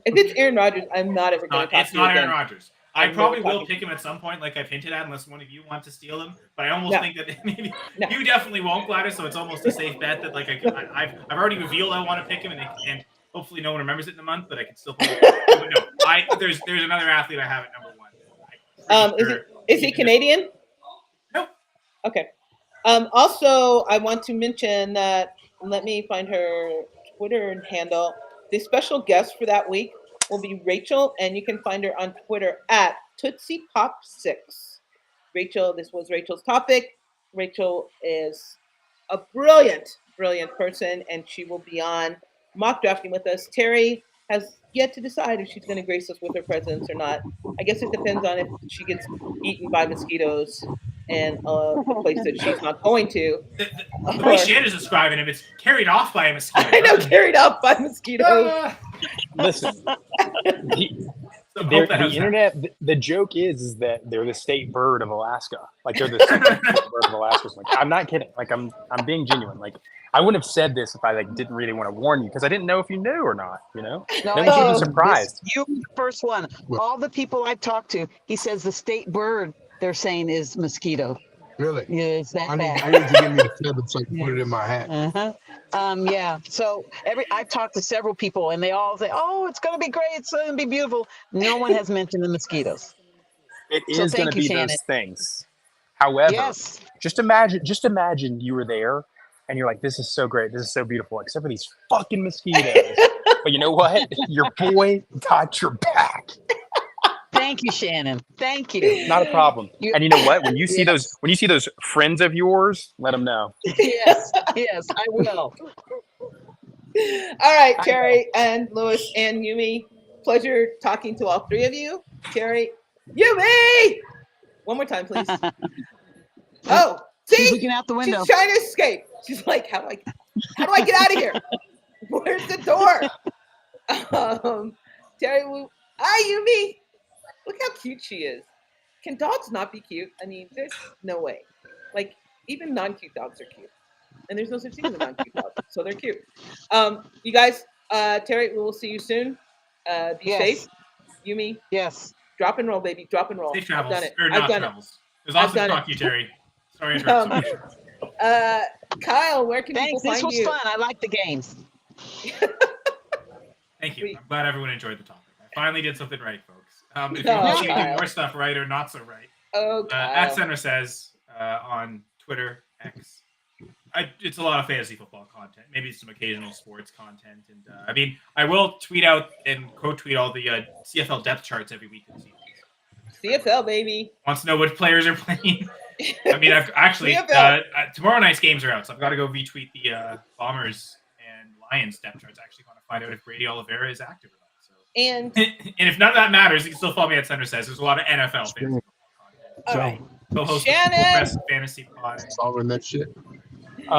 if it's Aaron Rodgers, I'm not ever going to talk It's to you not again. Aaron Rodgers. I probably will pick him at some point, like I've hinted at, unless one of you want to steal him. But I almost think that maybe you definitely won't, Gladys. So it's almost a safe bet that like I've already revealed I want to pick him, and hopefully no one remembers it in a month. But I can still. But no, there's another athlete I have at number one. Is he Canadian? No. Okay. Also, I want to mention that. Let me find her Twitter handle. The special guest for that week will be Rachel, and you can find her on Twitter at TootsiePop6. Rachel, this was Rachel's topic. Rachel is a brilliant person, and she will be on mock drafting with us. Terry has yet to decide if she's going to grace us with her presence or not. I guess it depends on if she gets eaten by mosquitoes in a place that she's not going to. The way Shannon's describing him, it's carried off by a mosquito. I know, carried off by mosquitoes. Listen, the internet. The joke is that they're the state bird of Alaska. Like they're the second bird of Alaska. Like I'm not kidding. Like I'm being genuine. Like I wouldn't have said this if I didn't really want to warn you because I didn't know if you knew or not. No, one should be surprised. You were the first one. All the people I've talked to, he says the state bird they're saying is mosquito. Really? Yeah, it's that bad. I need to give me a feather so I can put it in my hat. Yeah. So I've talked to several people, and they all say, "Oh, it's going to be great. It's going to be beautiful." No one has mentioned the mosquitoes. It is going to be Shannon. Those things. However, just imagine you were there, and you're like, "This is so great. This is so beautiful," except for these fucking mosquitoes. But you know what? Your boy got your back. Thank you, Shannon. Thank you. Not a problem. And you know what? When you see those friends of yours, let them know. Yes, I will. All right, Terry and Lewis and Yumi. Pleasure talking to all three of you. Terry, Yumi! One more time, please. Oh, see? She's looking out the window. She's trying to escape. She's like, how do I get out of here? Where's the door? Terry, hi, Yumi. Look how cute she is. Can dogs not be cute? I mean, there's no way. Like, even non-cute dogs are cute. And there's no such thing as a non-cute dog. So they're cute. You guys, Terry, we will see you soon. Be safe. Yumi. Yes. Drop and roll, baby. Drop and roll. Safe travels. I've done it. Or not travels. It was awesome to talk to you, Terry. Sorry to interrupt you. Kyle, where can people find you? This was fun. I like the games. Thank you. I'm glad everyone enjoyed the topic. I finally did something right, folks. If you want to see me do more stuff right or not so right, at Senra Says on Twitter, X. It's a lot of fantasy football content, maybe some occasional sports content, and I mean, I will tweet out and quote tweet all the CFL depth charts every week. CFL, baby. Wants to know which players are playing. I mean, I've actually tomorrow night's games are out, so I've got to go retweet the Bombers and Lions depth charts. I actually want to find out if Brady Oliveira is active or not. And if none of that matters, you can still follow me at Center Says. There's a lot of NFL fantasy content. All right. Co-host Shannon. Fantasy Pod. Solving that shit. You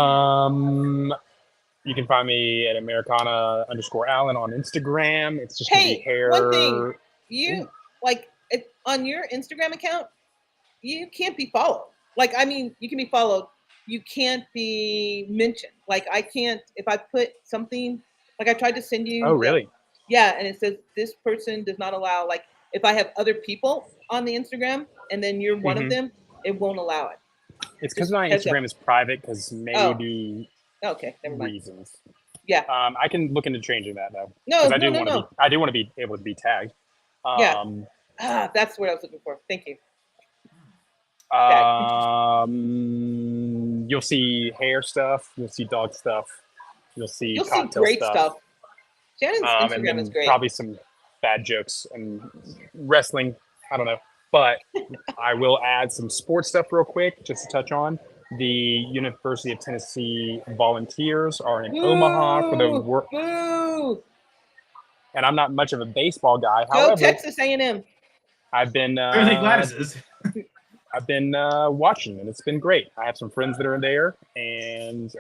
can find me at Americana_Allen on Instagram. It's just gonna be hair. One thing. You on your Instagram account, you can't be followed. Like, I mean, you can be followed. You can't be mentioned. Like, I can't, if I put something, like I tried to send you. Oh, really? Yeah, and it says this person does not allow, like, if I have other people on the Instagram and then you're one of them, it won't allow it. It's because my Instagram is private because maybe okay, never mind. Reasons. Yeah. I can look into changing that though. No, I do want to be able to be tagged. That's what I was looking for. Thank you. You'll see hair stuff. You'll see dog stuff. You'll see cocktail great stuff. Shannon's Instagram is great. Probably some bad jokes and wrestling. I don't know. But I will add some sports stuff real quick just to touch on. The University of Tennessee Volunteers are in Omaha for the work. And I'm not much of a baseball guy. Go However, Texas A&M. I've been I've been watching, and it's been great. I have some friends that are there, and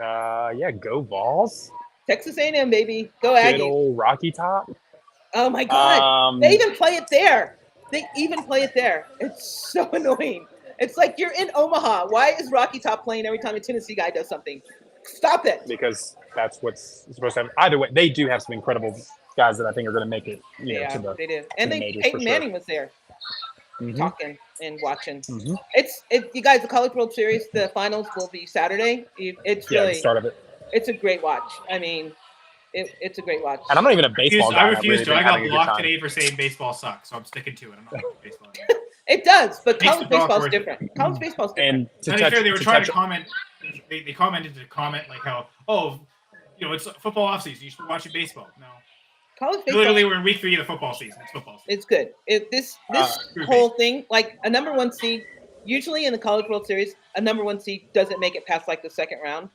go Vols. Texas A&M, baby. Go Aggies. Good old Rocky Top. Oh, my God. They even play it there. They even play it there. It's so annoying. It's like you're in Omaha. Why is Rocky Top playing every time a Tennessee guy does something? Stop it. Because that's what's supposed to happen. Either way, they do have some incredible guys that I think are going to make it. To the they do. And the majors Peyton for sure. Manning was there Mhm. talking and watching. Mhm. You guys, the College World Series, the finals will be Saturday. It's Yeah, really the start of it. it's a great watch. I mean, it's a great watch. And I'm not even a baseball guy. I refuse to. I got blocked blocked today for saying baseball sucks, so I'm sticking to it. I'm not watching baseball anymore. It does, but Makes college the talk baseball is worth it. different. College baseball is different. And To be fair, they were trying to comment. They commented to comment like how, it's football offseason. You should be watching baseball. No. College baseball. Literally, we're in week 3 of the football season. It's football season. It's good. This whole thing, like a number one seed, usually in the College World Series, a number one seed doesn't make it past like the second round.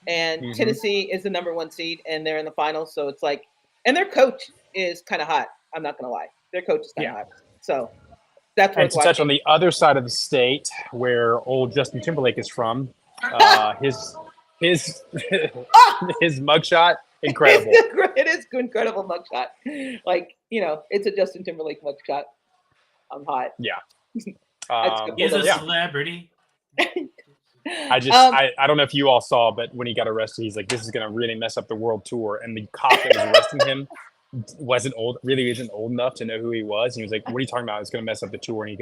And Tennessee is the number one seed, and they're in the finals. So it's like, and their coach is kind of hot. I'm not going to lie. Their coach is kind of hot. So that's what. And to touch on the other side of the state, where old Justin Timberlake is from, his mugshot, incredible. It is incredible mugshot. Like, it's a Justin Timberlake mugshot. I'm hot. Yeah. He's a celebrity. I don't know if you all saw, but when he got arrested, he's like, this is going to really mess up the world tour. And the cop that was arresting him isn't old enough to know who he was. And he was like, what are you talking about? It's going to mess up the tour. And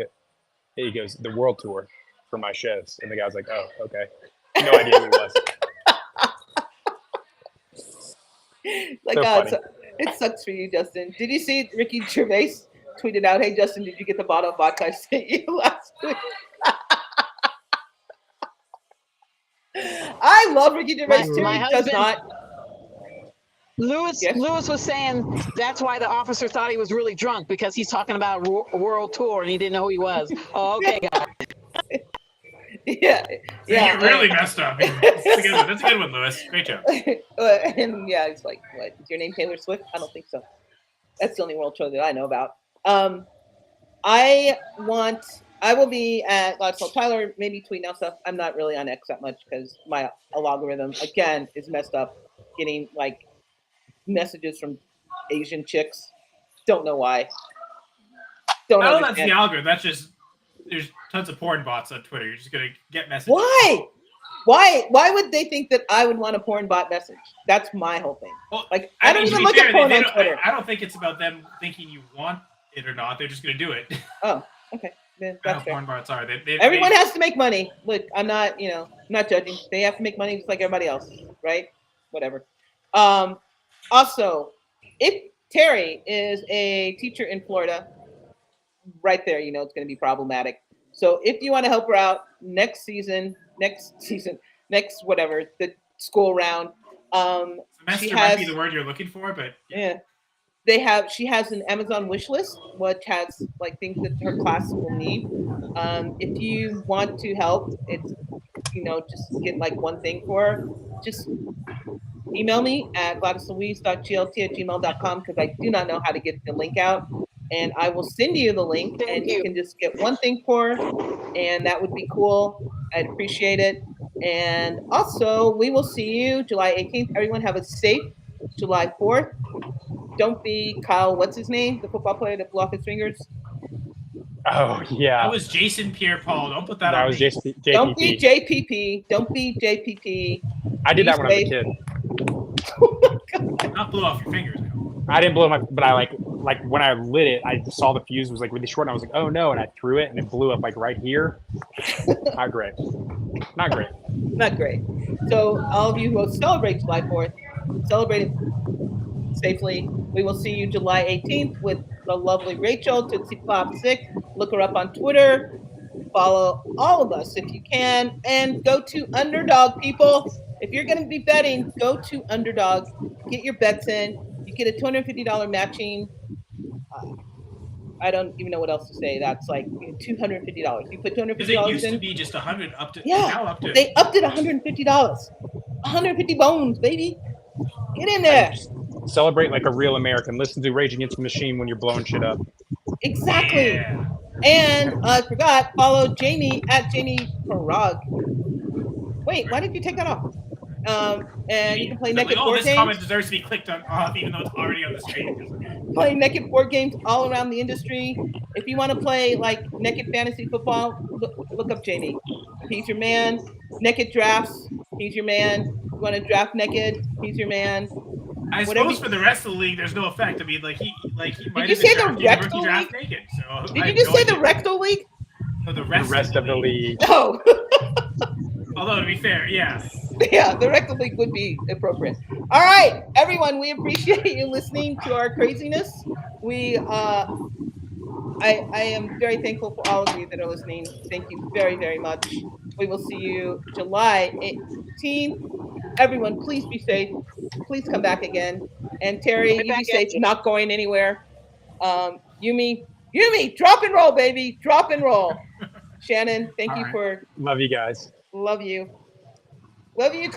he goes, the world tour for my shows. And the guy's like, oh, okay. No idea who he was. Like, so it sucks for you, Justin. Did you see Ricky Gervais tweeted out, hey, Justin, did you get the bottle of vodka I sent you last week? I love Ricky Gervais too. My He husband, does not. Lewis was saying that's why the officer thought he was really drunk, because he's talking about a world tour and he didn't know who he was. Oh, okay, guys. Yeah. You really messed up. That's a good one, Lewis. Great job. And yeah, it's like, what? Is your name Taylor Swift? I don't think so. That's the only world tour that I know about. I will be at Godspell. Tyler maybe tweeting out stuff. I'm not really on X that much because my algorithm again is messed up. Getting like messages from Asian chicks. Don't know why. I don't know that's the algorithm. That's just there's tons of porn bots on Twitter. You're just gonna get messages. Why? Why would they think that I would want a porn bot message? That's my whole thing. Well, like I don't even look at porn on Twitter. I don't think it's about them thinking you want it or not. They're just gonna do it. Oh, okay. That's how porn bots are. Everyone has to make money. Look, I'm not, not judging. They have to make money just like everybody else, right? Whatever. Also, if Terry is a teacher in Florida, right there, it's going to be problematic. So if you want to help her out next whatever, the school round. Semester might be the word you're looking for, but yeah. She has an Amazon wish list, which has like things that her class will need. If you want to help, it's, just get like one thing for her. Just email me at gladyslouise.glt@gmail.com because I do not know how to get the link out. And I will send you the link and you can just get one thing for her. And that would be cool. I'd appreciate it. And also, we will see you July 18th. Everyone have a safe July 4th. Don't be Kyle, what's his name? The football player that blew off his fingers? Oh, yeah. That was Jason Pierre-Paul. Don't put that on was me. JPP. Don't be JPP. Don't be JPP. I did that when I was a kid. Not blow off your fingers. I didn't blow but I like when I lit it, I saw the fuse was like really short, and I was like, oh no, and I threw it, and it blew up like right here. Not great. Not great. So all of you who celebrate July 4th, celebrate it safely. We will see you July 18th with the lovely Rachel, Tootsie Pop Sick. Look her up on Twitter. Follow all of us if you can, and go to Underdog, people. If you're going to be betting, go to Underdog. Get your bets in. You get a $250 matching. I don't even know what else to say. That's like $250. You put $250 in. Because it used to be just $100 up to now up to. They upped it $150. 150 bones, baby. Get in there. Celebrate like a real American. Listen to Rage Against the Machine when you're blowing shit up. Exactly. Yeah. And I forgot, follow Jamie at Jamie Parag. Wait, why did you take that off? And you can play Like, naked oh, board this games. comment deserves to be clicked on off, even though it's already on the stream. Play naked board games all around the industry. If you want to play like naked fantasy football, look up Jamie. He's your man. Naked drafts, he's your man. You want to draft naked, he's your man. I suppose for the rest of the league, there's no effect. I mean, like he might have been drafted in rookie draft naked. So did you just say the rectal league? No, the rest of the league. Oh. Although to be fair, yeah. Yeah, the rectal league would be appropriate. All right, everyone, we appreciate you listening to our craziness. I am very thankful for all of you that are listening. Thank you very, very much. We will see you July 18th. Everyone, please be safe. Please come back again. And Terry, you be safe, not going anywhere. Yumi, drop and roll, baby. Drop and roll. Shannon, thank you for. Love you guys. Love you. Love you.